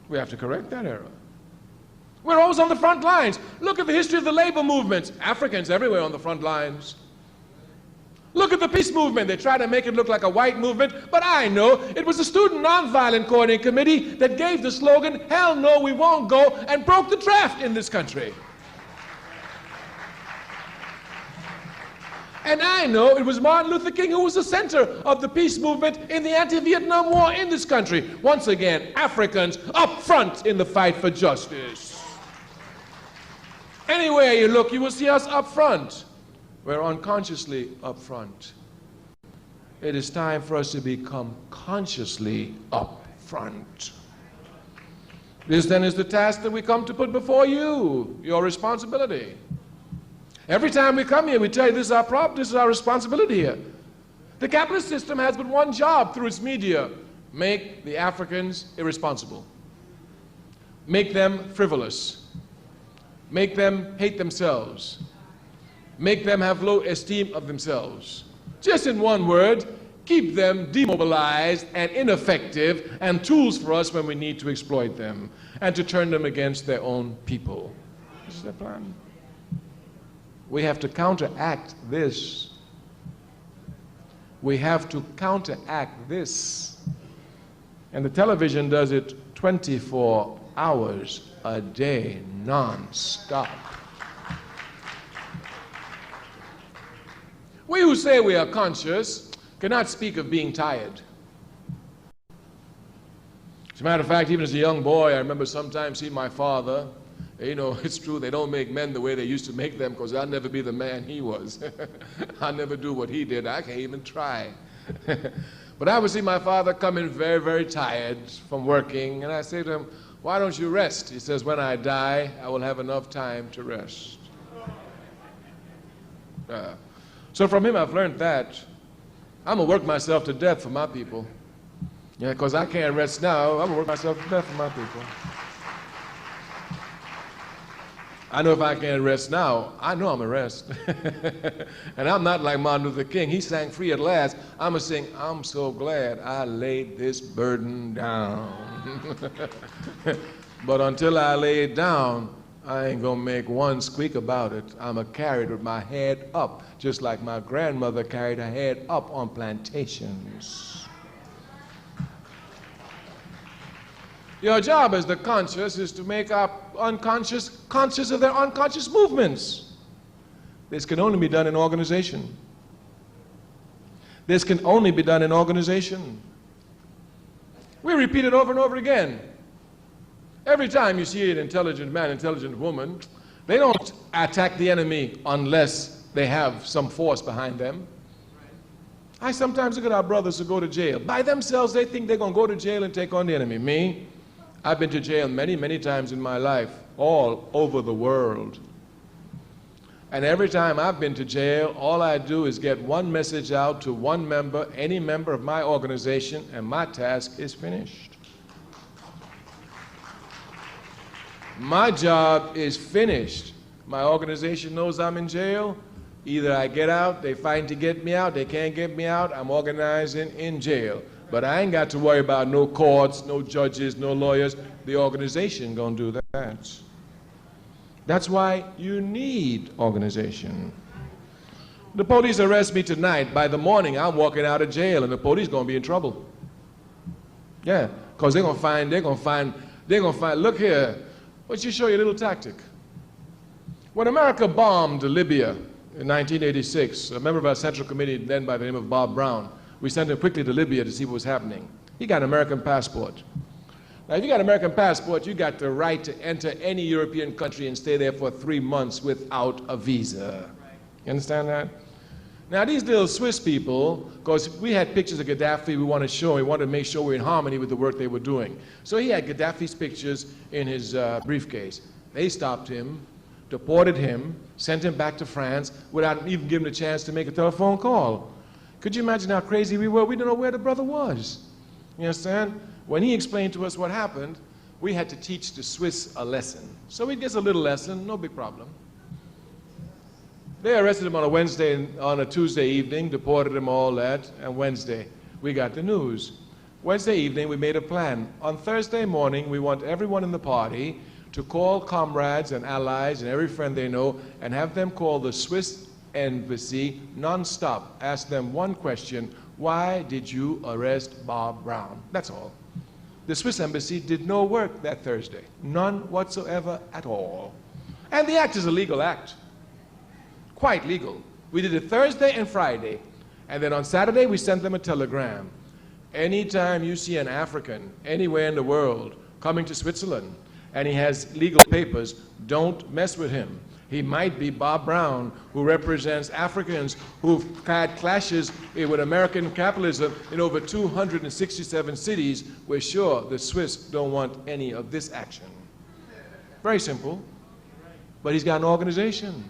We have to correct that error. We're always on the front lines. Look at the history of the labor movement. Africans everywhere on the front lines. Look at the peace movement. They try to make it look like a white movement, but I know it was the Student Nonviolent Coordinating Committee that gave the slogan, hell no, we won't go, and broke the draft in this country. And I know it was Martin Luther King who was the center of the peace movement in the anti-Vietnam War in this country. Once again, Africans up front in the fight for justice. Anywhere you look, you will see us up front. We're unconsciously up front. It is time for us to become consciously up front. This then is the task that we come to put before you, your responsibility. Every time we come here, we tell you this is our problem, this is our responsibility here. The capitalist system has but one job through its media: make the Africans irresponsible, make them frivolous, make them hate themselves, make them have low esteem of themselves. Just in one word, keep them demobilized and ineffective and tools for us when we need to exploit them and to turn them against their own people. This is their plan. We have to counteract this. We have to counteract this. And the television does it 24 hours a day, non-stop. We who say we are conscious cannot speak of being tired. As a matter of fact, even as a young boy, I remember sometimes seeing my father. You know, it's true, they don't make men the way they used to make them, because I'll never be the man he was. I'll never do what he did. I can't even try. But I would see my father coming very, very tired from working, and I say to him, "Why don't you rest?" He says, "When I die, I will have enough time to rest." So from him, I've learned that I'm going to work myself to death for my people. Yeah, because I can't rest now. I'm going to work myself to death for my people. I know if I can't rest now, I know I'm going to rest. And I'm not like Martin Luther King. He sang free at last. I'm going to sing, "I'm so glad I laid this burden down." But until I lay it down, I ain't going to make one squeak about it. I'm going to carry it with my head up, just like my grandmother carried her head up on plantations. Your job as the conscious is to make our unconscious conscious of their unconscious movements. This can only be done in organization. This can only be done in organization. We repeat it over and over again. Every time you see an intelligent man, intelligent woman, they don't attack the enemy unless they have some force behind them. I sometimes look at our brothers who go to jail. By themselves, they think they're going to go to jail and take on the enemy. Me? I've been to jail many, many times in my life, all over the world. And every time I've been to jail, all I do is get one message out to one member, any member of my organization, and my task is finished. My job is finished. My organization knows I'm in jail. Either I get out, they fight to get me out, they can't get me out, I'm organizing in jail. But I ain't got to worry about no courts, no judges, no lawyers. The organization gonna do that. That's why you need organization. The police arrest me tonight. By the morning, I'm walking out of jail, and the police gonna be in trouble. Yeah, because they're gonna find. Look here. Let's just show you a little tactic. When America bombed Libya in 1986, a member of our Central Committee, then by the name of Bob Brown, we sent him quickly to Libya to see what was happening. He got an American passport. Now, if you got an American passport, you got the right to enter any European country and stay there for 3 months without a visa. You understand that? Now, these little Swiss people, because we had pictures of Gaddafi we wanted to show, we wanted to make sure we're in harmony with the work they were doing. So he had Gaddafi's pictures in his briefcase. They stopped him, deported him, sent him back to France without even giving him a chance to make a telephone call. Could you imagine how crazy we were? We didn't know where the brother was. You understand? When he explained to us what happened, we had to teach the Swiss a lesson. So he gets a little lesson, no big problem. They arrested him on a Wednesday, on a Tuesday evening, deported him, all that, and Wednesday we got the news. Wednesday evening we made a plan. On Thursday morning we want everyone in the party to call comrades and allies and every friend they know and have them call the Swiss embassy non-stop. Ask them one question: why did you arrest Bob Brown? That's all. The Swiss embassy did no work that Thursday. None whatsoever at all. And the act is a legal act. Quite legal. We did it Thursday and Friday. And then on Saturday, we sent them a telegram. Anytime you see an African anywhere in the world coming to Switzerland and he has legal papers, don't mess with him. He might be Bob Brown, who represents Africans who've had clashes with American capitalism in over 267 cities. We're sure the Swiss don't want any of this action. Very simple. But he's got an organization.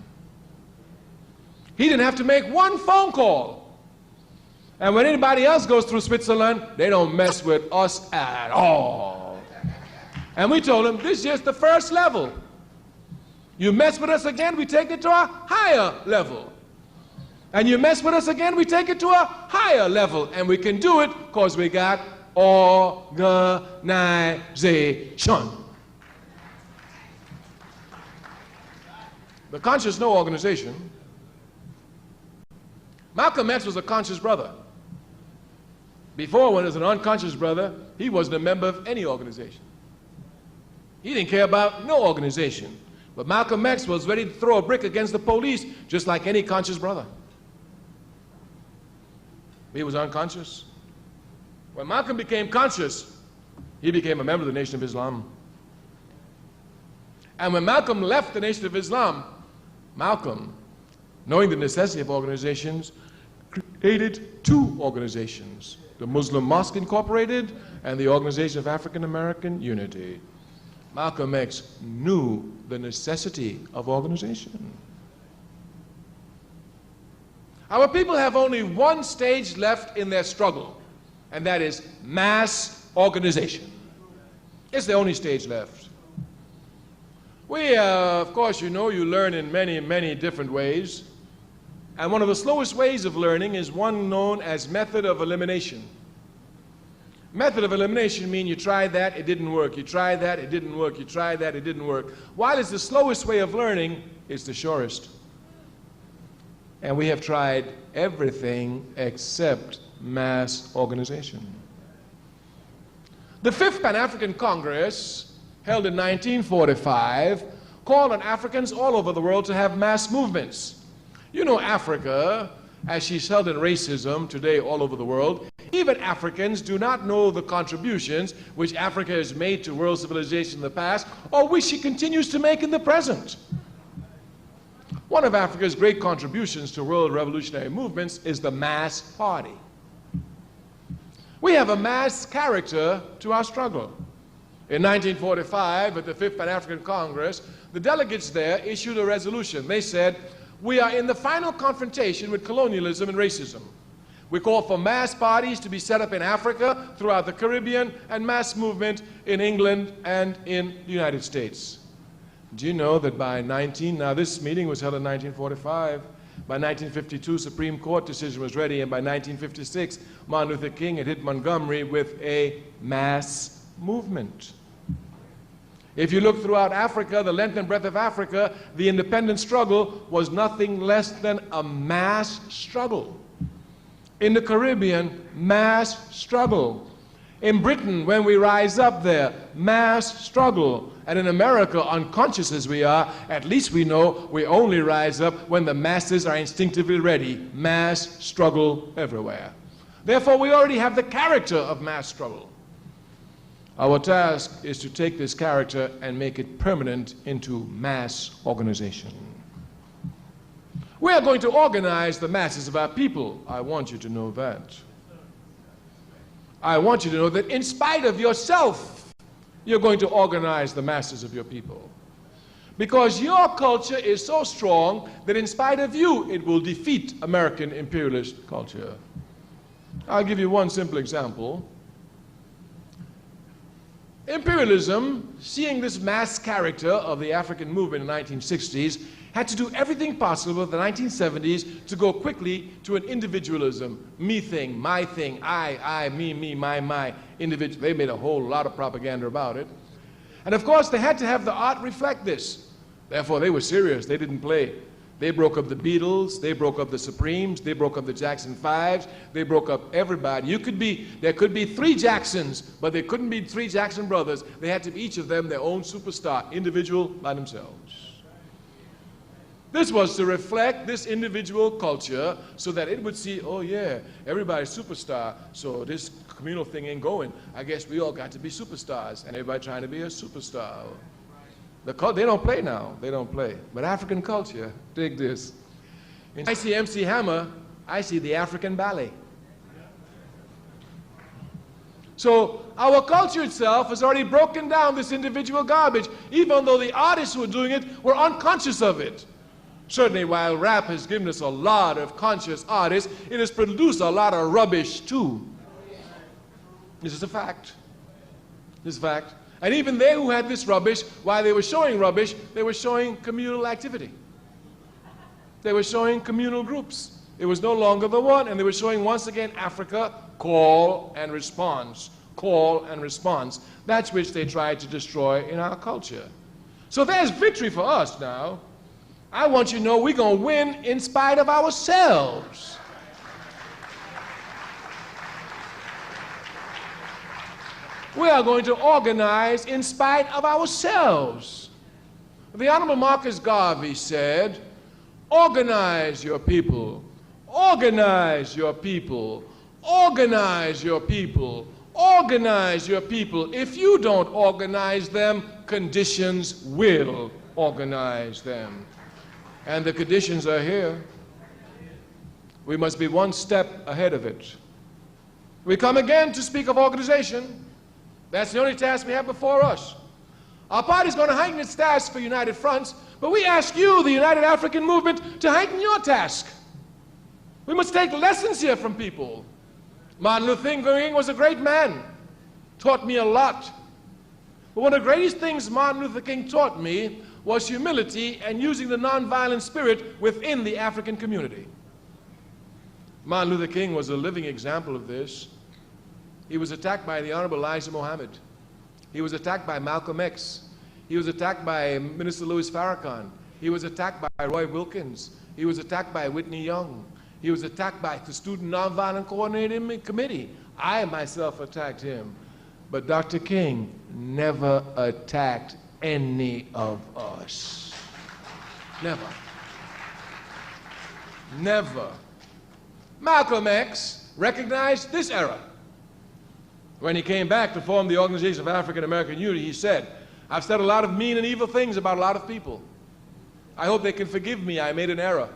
He didn't have to make one phone call. And when anybody else goes through Switzerland, they don't mess with us at all. And we told him, this is just the first level. You mess with us again, we take it to a higher level. And you mess with us again, we take it to a higher level. And we can do it because we got organization. The conscious no organization. Malcolm X was a conscious brother. Before, when he was an unconscious brother, he wasn't a member of any organization. He didn't care about no organization. But Malcolm X was ready to throw a brick against the police, just like any conscious brother. He was unconscious. When Malcolm became conscious, he became a member of the Nation of Islam. And when Malcolm left the Nation of Islam, Malcolm, knowing the necessity of organizations, created two organizations, the Muslim Mosque Incorporated and the Organization of African American Unity. Malcolm X knew the necessity of organization. Our people have only one stage left in their struggle, and that is mass organization. It's the only stage left. We, of course, you know, you learn in many, many different ways. And one of the slowest ways of learning is one known as method of elimination. Method of elimination means you try that, it didn't work. You try that, it didn't work. You try that, it didn't work. While it's the slowest way of learning, it's the surest. And we have tried everything except mass organization. The 5th Pan-African Congress, held in 1945, called on Africans all over the world to have mass movements. You know, Africa, as she's held in racism today all over the world, even Africans do not know the contributions which Africa has made to world civilization in the past, or which she continues to make in the present. One of Africa's great contributions to world revolutionary movements is the mass party. We have a mass character to our struggle. In 1945, at the 5th Pan-African Congress, the delegates there issued a resolution. They said, we are in the final confrontation with colonialism and racism. We call for mass parties to be set up in Africa, throughout the Caribbean, and mass movement in England and in the United States. Do you know that by now this meeting was held in 1945. By 1952, Supreme Court decision was ready, and by 1956, Martin Luther King had hit Montgomery with a mass movement. If you look throughout Africa, the length and breadth of Africa, the independence struggle was nothing less than a mass struggle. In the Caribbean, mass struggle. In Britain, when we rise up there, mass struggle. And in America, unconscious as we are, at least we know we only rise up when the masses are instinctively ready. Mass struggle everywhere. Therefore, we already have the character of mass struggle. Our task is to take this character and make it permanent into mass organization. We are going to organize the masses of our people. I want you to know that. I want you to know that in spite of yourself, you're going to organize the masses of your people. Because your culture is so strong that in spite of you, it will defeat American imperialist culture. I'll give you one simple example. Imperialism, seeing this mass character of the African movement in the 1960s, had to do everything possible in the 1970s to go quickly to an individualism. Me thing, my thing, I, me, my, individual. They made a whole lot of propaganda about it. And of course, they had to have the art reflect this. Therefore, they were serious. They didn't play. They broke up the Beatles, they broke up the Supremes, they broke up the Jackson 5s, they broke up everybody. There could be 3 Jacksons, but there couldn't be 3 Jackson brothers. They had to be each of them their own superstar, individual by themselves. This was to reflect this individual culture so that it would see, oh yeah, everybody's superstar, so this communal thing ain't going. I guess we all got to be superstars, and everybody trying to be a superstar. They don't play now, they don't play. But African culture, dig this. When I see MC Hammer, I see the African ballet. So our culture itself has already broken down this individual garbage, even though the artists who were doing it were unconscious of it. Certainly, while rap has given us a lot of conscious artists, it has produced a lot of rubbish too. This is a fact. This is a fact. And even they who had this rubbish, while they were showing rubbish, they were showing communal activity. They were showing communal groups. It was no longer the one, and they were showing once again Africa, call and response. Call and response. That's which they tried to destroy in our culture. So there's victory for us now. I want you to know we're going to win in spite of ourselves. We are going to organize in spite of ourselves. The Honorable Marcus Garvey said, organize your people, organize your people, organize your people, organize your people. If you don't organize them, conditions will organize them. And the conditions are here. We must be one step ahead of it. We come again to speak of organization. That's the only task we have before us. Our party is going to heighten its task for United Fronts, but we ask you, the United African Movement, to heighten your task. We must take lessons here from people. Martin Luther King was a great man, taught me a lot. But one of the greatest things Martin Luther King taught me was humility and using the nonviolent spirit within the African community. Martin Luther King was a living example of this. He was attacked by the Honorable Elijah Muhammad. He was attacked by Malcolm X. He was attacked by Minister Louis Farrakhan. He was attacked by Roy Wilkins. He was attacked by Whitney Young. He was attacked by the Student Nonviolent Coordinating Committee. I myself attacked him. But Dr. King never attacked any of us. Never. Never. Malcolm X recognized this error. When he came back to form the Organization of African American Unity, he said, I've said a lot of mean and evil things about a lot of people. I hope they can forgive me. I made an error.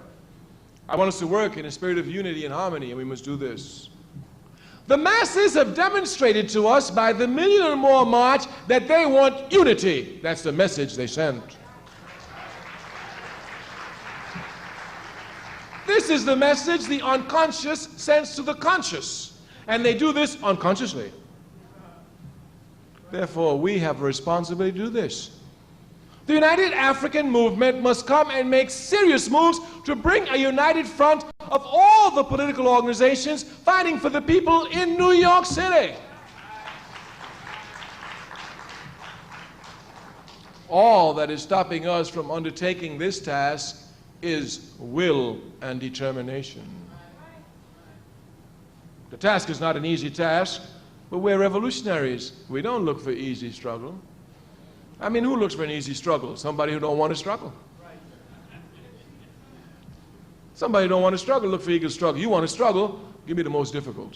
I want us to work in a spirit of unity and harmony, and we must do this. The masses have demonstrated to us by the million or more march that they want unity. That's the message they sent. This is the message the unconscious sends to the conscious, and they do this unconsciously. Therefore, we have a responsibility to do this. The United African Movement must come and make serious moves to bring a united front of all the political organizations fighting for the people in New York City. All that is stopping us from undertaking this task is will and determination. The task is not an easy task, but we're revolutionaries. We don't look for easy struggle. I mean, who looks for an easy struggle? Somebody who don't want to struggle. Somebody who don't want to struggle, look for eager struggle. You want to struggle, give me the most difficult.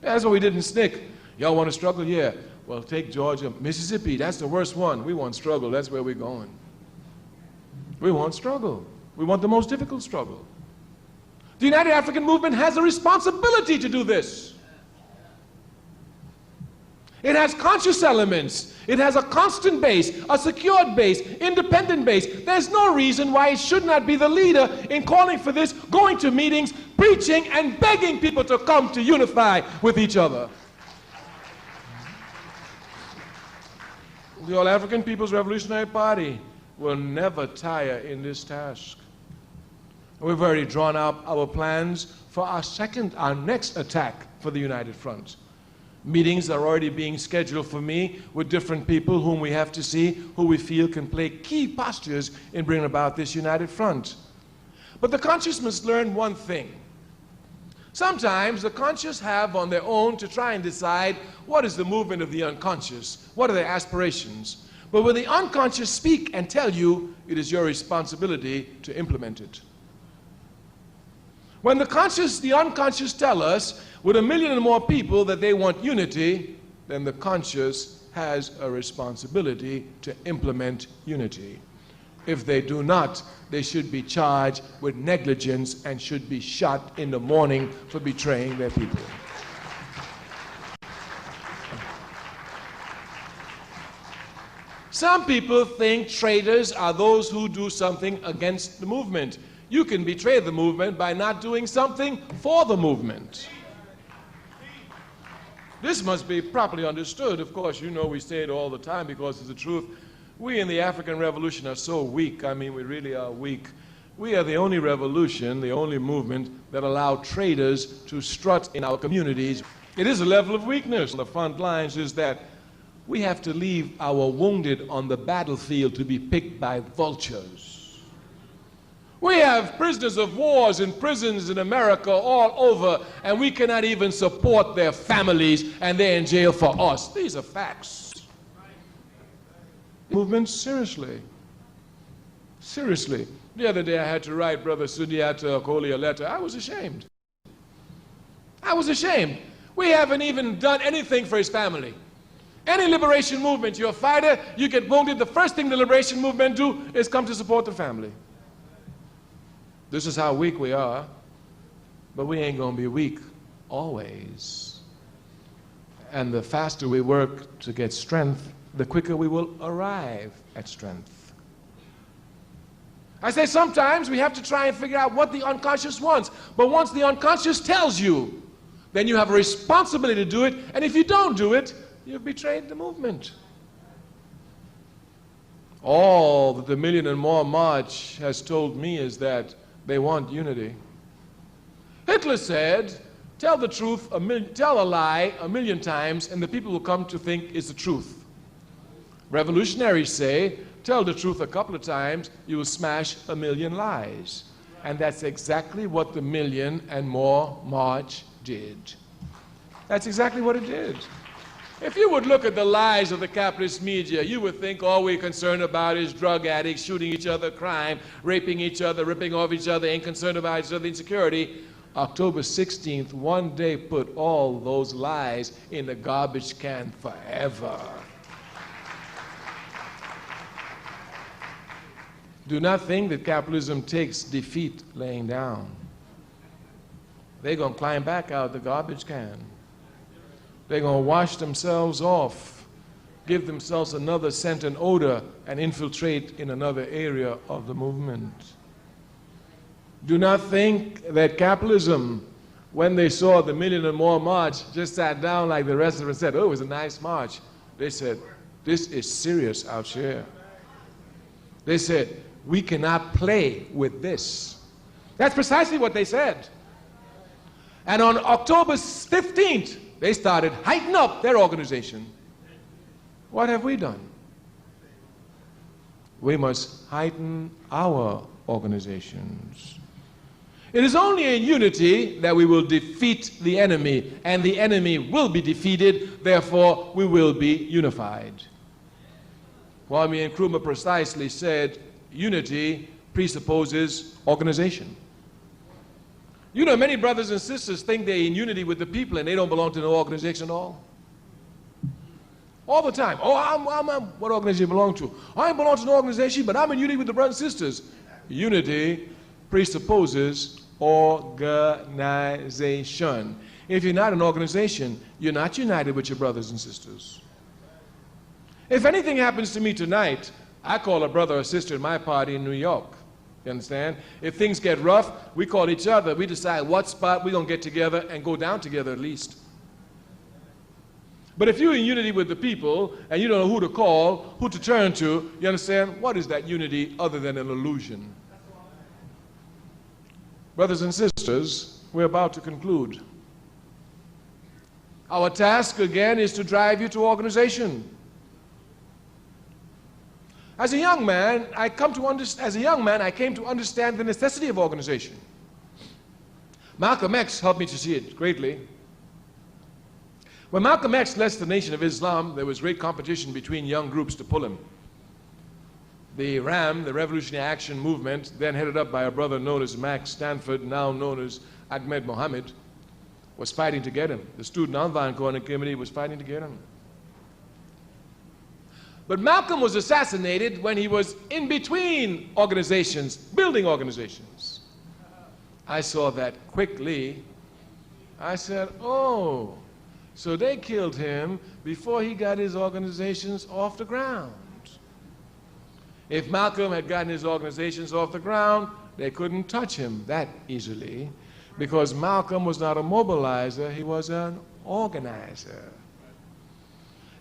Yeah, that's what we did in SNCC. Y'all want to struggle? Yeah. Well, take Georgia, Mississippi, that's the worst one. We want struggle, that's where we're going. We want struggle. We want the most difficult struggle. The United African Movement has a responsibility to do this. It has conscious elements. It has a constant base, a secured base, independent base. There's no reason why it should not be the leader in calling for this, going to meetings, preaching, and begging people to come to unify with each other. The All African People's Revolutionary Party will never tire in this task. We've already drawn up our plans for our next attack for the United Front. Meetings are already being scheduled for me with different people whom we have to see, who we feel can play key postures in bringing about this united front. But the conscious must learn one thing. Sometimes the conscious have on their own to try and decide what is the movement of the unconscious, what are their aspirations. But when the unconscious speak and tell you, it is your responsibility to implement it. When the unconscious tell us with 1 million and more people that they want unity, then the conscious has a responsibility to implement unity. If they do not, they should be charged with negligence and should be shot in the morning for betraying their people. Some people think traitors are those who do something against the movement. You can betray the movement by not doing something for the movement. This must be properly understood. Of course, you know we say it all the time because it's the truth. We in the African Revolution are so weak. I mean, we really are weak. We are the only revolution, the only movement that allowed traitors to strut in our communities. It is a level of weakness. The front lines is that we have to leave our wounded on the battlefield to be picked by vultures. We have prisoners of wars in prisons in America all over, and we cannot even support their families, and they're in jail for us. These are facts. Movement, seriously. Seriously. The other day I had to write Brother Sudiata Akoli a letter. I was ashamed. I was ashamed. We haven't even done anything for his family. Any liberation movement, you're a fighter, you get wounded, the first thing the liberation movement do is come to support the family. This is how weak we are, but we ain't gonna be weak always. And the faster we work to get strength, the quicker we will arrive at strength. I say sometimes we have to try and figure out what the unconscious wants, but once the unconscious tells you, then you have a responsibility to do it, and if you don't do it, you've betrayed the movement. All that the 1 million and more march has told me is that they want unity. Hitler said, tell the truth, tell a lie 1 million times, and the people will come to think it's the truth. Revolutionaries say, tell the truth a couple of times, you will smash 1 million lies. And that's exactly what the 1 million and more march did. That's exactly what it did. If you would look at the lies of the capitalist media, you would think all we're concerned about is drug addicts, shooting each other, crime, raping each other, ripping off each other, ain't concerned about each other, insecurity. October 16th, one day put all those lies in the garbage can forever. Do not think that capitalism takes defeat laying down. They're going to climb back out the garbage can. They're going to wash themselves off, give themselves another scent and odor, and infiltrate in another area of the movement. Do not think that capitalism, when they saw the 1 million and more march, just sat down like the rest of them and said, oh, it was a nice march. They said, this is serious out here. They said, we cannot play with this. That's precisely what they said. And on October 15th, they started heightening up their organization. What have we done? We must heighten our organizations. It is only in unity that we will defeat the enemy, and the enemy will be defeated, therefore we will be unified. Kwame Nkrumah precisely said, unity presupposes organization. You know, many brothers and sisters think they're in unity with the people and they don't belong to no organization at all. All the time. Oh, what organization you belong to? I belong to no organization, but I'm in unity with the brothers and sisters. Unity presupposes organization. If you're not an organization, you're not united with your brothers and sisters. If anything happens to me tonight, I call a brother or sister in my party in New York. You understand? If things get rough, we call each other. We decide what spot we're going to get together and go down together at least. But if you're in unity with the people and you don't know who to call, who to turn to, you understand? What is that unity other than an illusion? Brothers and sisters, we're about to conclude. Our task again is to drive you to organization. As a young man, I came to understand the necessity of organization. Malcolm X helped me to see it greatly. When Malcolm X led the Nation of Islam, there was great competition between young groups to pull him. The RAM, the Revolutionary Action Movement, then headed up by a brother known as Max Stanford, now known as Ahmed Mohammed, was fighting to get him. The Student Nonviolent Coordinating Committee was fighting to get him. But Malcolm was assassinated when he was in between organizations, building organizations. I saw that quickly. I said, oh, so they killed him before he got his organizations off the ground. If Malcolm had gotten his organizations off the ground, they couldn't touch him that easily, because Malcolm was not a mobilizer, he was an organizer.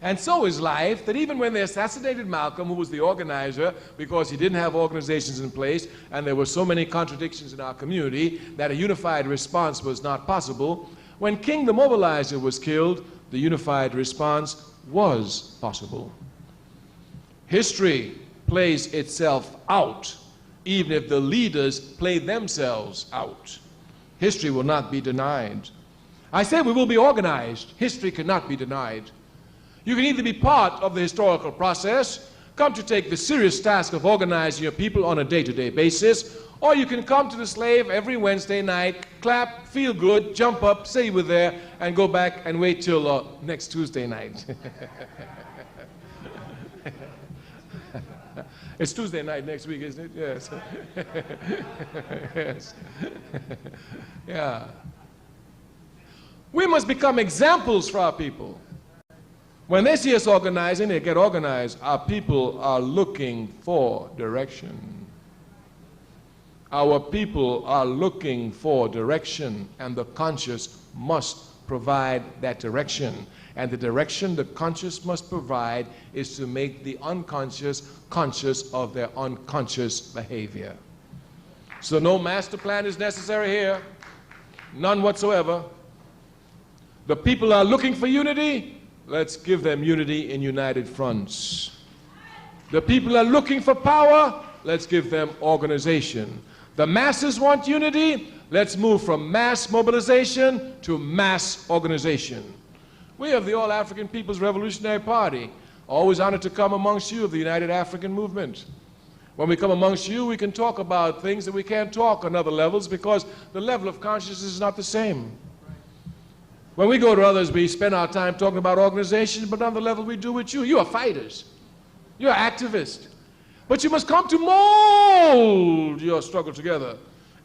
And so is life, that even when they assassinated Malcolm, who was the organizer, because he didn't have organizations in place, and there were so many contradictions in our community that a unified response was not possible, when King the Mobilizer was killed, the unified response was possible. History plays itself out, even if the leaders play themselves out. History will not be denied. I say we will be organized. History cannot be denied. You can either be part of the historical process, come to take the serious task of organizing your people on a day-to-day basis, or you can come to the slave every Wednesday night, clap, feel good, jump up, say you were there, and go back and wait till next Tuesday night. It's Tuesday night next week, isn't it? Yes. Yes. Yeah. We must become examples for our people. When they see us organizing, they get organized. Our people are looking for direction. Our people are looking for direction, and the conscious must provide that direction. And the direction the conscious must provide is to make the unconscious conscious of their unconscious behavior. So no master plan is necessary here, none whatsoever. The people are looking for unity, let's give them unity in united fronts. The people are looking for power, let's give them organization. The masses want unity, let's move from mass mobilization to mass organization. We of the All African People's Revolutionary Party, always honored to come amongst you of the United African Movement. When we come amongst you, we can talk about things that we can't talk on other levels because the level of consciousness is not the same. When we go to others, we spend our time talking about organizations, but on the level we do with you, you are fighters. You're activists. But you must come to mold your struggle together.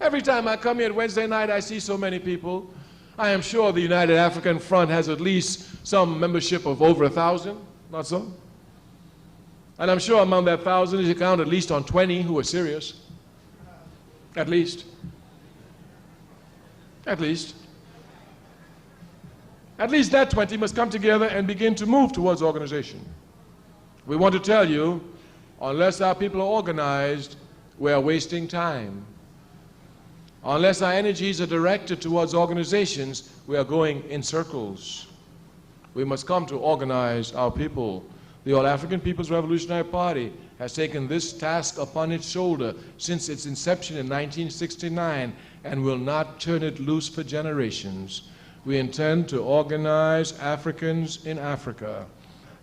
Every time I come here at Wednesday night, I see so many people. I am sure the United African Front has at least some membership of over 1,000, not so? And I'm sure among that 1,000, you count at least on 20 who are serious. At least. At least. At least that 20 must come together and begin to move towards organization. We want to tell you, unless our people are organized, we are wasting time. Unless our energies are directed towards organizations, we are going in circles. We must come to organize our people. The All African People's Revolutionary Party has taken this task upon its shoulder since its inception in 1969 and will not turn it loose for generations. We intend to organize Africans in Africa,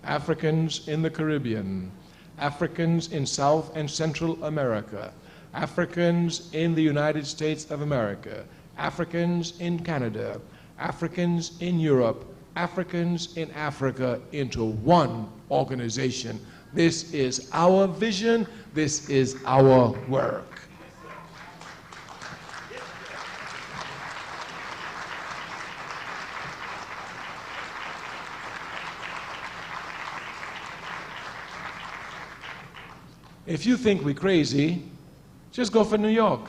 Africans in the Caribbean, Africans in South and Central America, Africans in the United States of America, Africans in Canada, Africans in Europe, Africans in Africa into one organization. This is our vision. This is our work. If you think we're crazy, just go for New York.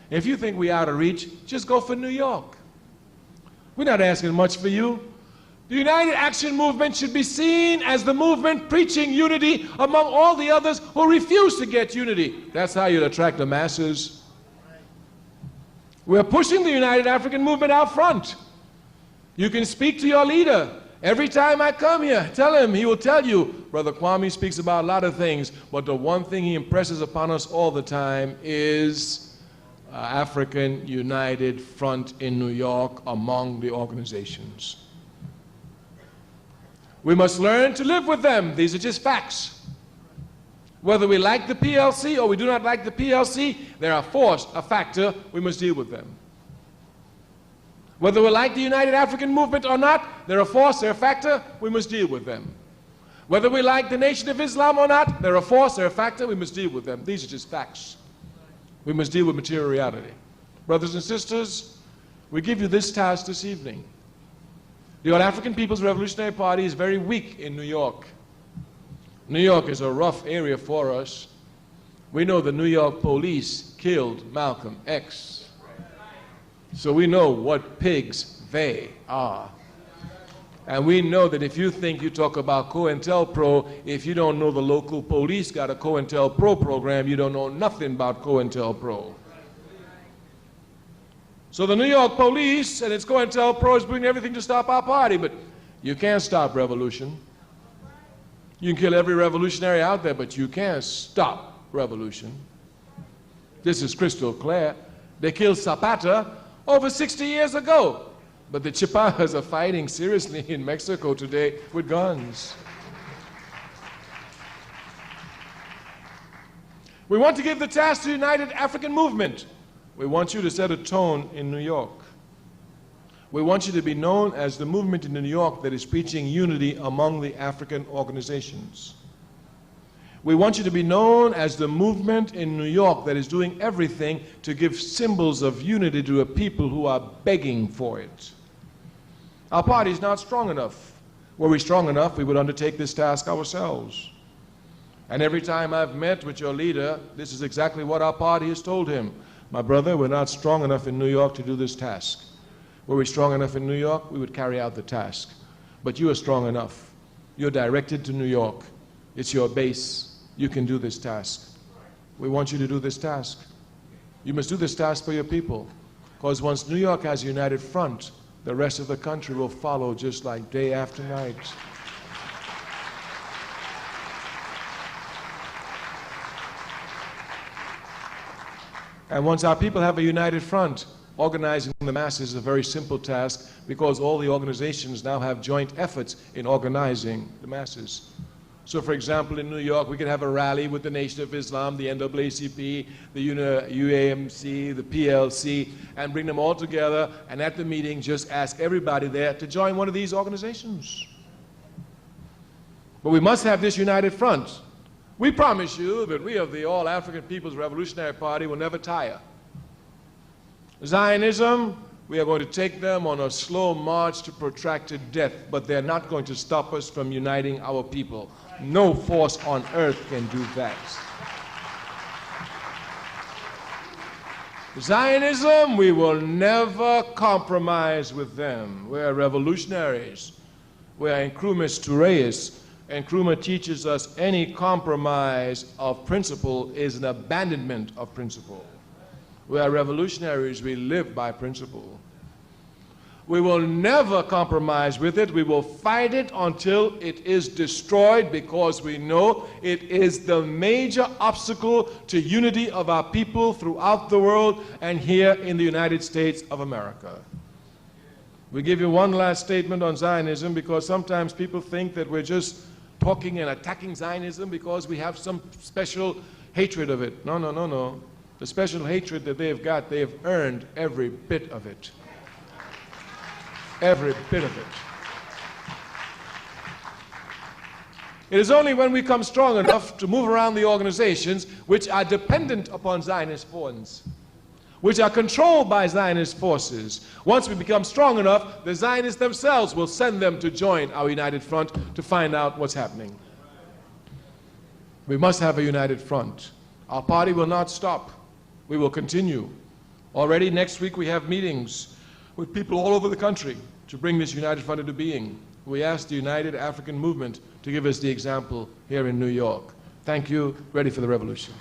If you think we're out of reach, just go for New York. We're not asking much for you. The United Action Movement should be seen as the movement preaching unity among all the others who refuse to get unity. That's how you'll attract the masses. We're pushing the United African Movement out front. You can speak to your leader. Every time I come here, tell him, he will tell you, Brother Kwame speaks about a lot of things, but the one thing he impresses upon us all the time is African United Front in New York among the organizations. We must learn to live with them. These are just facts. Whether we like the PLC or we do not like the PLC, they are a force, a factor, we must deal with them. Whether we like the United African Movement or not, they're a force, they're a factor, we must deal with them. Whether we like the Nation of Islam or not, they're a force, they're a factor, we must deal with them. These are just facts. We must deal with material reality. Brothers and sisters, we give you this task this evening. The All-African People's Revolutionary Party is very weak in New York. New York is a rough area for us. We know the New York police killed Malcolm X. So we know what pigs they are. And we know that if you think you talk about COINTELPRO, if you don't know the local police got a COINTELPRO program, you don't know nothing about COINTELPRO. So the New York police and its COINTELPRO is doing everything to stop our party, but you can't stop revolution. You can kill every revolutionary out there, but you can't stop revolution. This is crystal clear. They killed Zapata over 60 years ago. But the Chipajas are fighting seriously in Mexico today with guns. We want to give the task to the United African Movement. We want you to set a tone in New York. We want you to be known as the movement in New York that is preaching unity among the African organizations. We want you to be known as the movement in New York that is doing everything to give symbols of unity to a people who are begging for it. Our party is not strong enough. Were we strong enough, we would undertake this task ourselves. And every time I've met with your leader, this is exactly what our party has told him. My brother, we're not strong enough in New York to do this task. Were we strong enough in New York, we would carry out the task. But you are strong enough. You're directed to New York. It's your base. You can do this task. We want you to do this task. You must do this task for your people. Because once New York has a united front, the rest of the country will follow just like day after night. And once our people have a united front, organizing the masses is a very simple task because all the organizations now have joint efforts in organizing the masses. So, for example, in New York, we could have a rally with the Nation of Islam, the NAACP, the UAMC, the PLC, and bring them all together, and at the meeting, just ask everybody there to join one of these organizations. But we must have this united front. We promise you that we of the All-African People's Revolutionary Party will never tire. Zionism, we are going to take them on a slow march to protracted death, but they're not going to stop us from uniting our people. No force on earth can do that. Zionism, we will never compromise with them. We are revolutionaries. We are Nkrumah's Tureis. Nkrumah teaches us any compromise of principle is an abandonment of principle. We are revolutionaries. We live by principle. We will never compromise with it. We will fight it until it is destroyed because we know it is the major obstacle to unity of our people throughout the world and here in the United States of America. We give you one last statement on Zionism because sometimes people think that we're just talking and attacking Zionism because we have some special hatred of it. No, no, no, no. The special hatred that they've got, they've earned every bit of it. Every bit of it. It is only when we come strong enough to move around the organizations which are dependent upon Zionist funds, which are controlled by Zionist forces. Once we become strong enough, the Zionists themselves will send them to join our united front to find out what's happening. We must have a united front. Our party will not stop. We will continue. Already next week we have meetings with people all over the country to bring this united front into being. We ask the United African Movement to give us the example here in New York. Thank you. Ready for the revolution.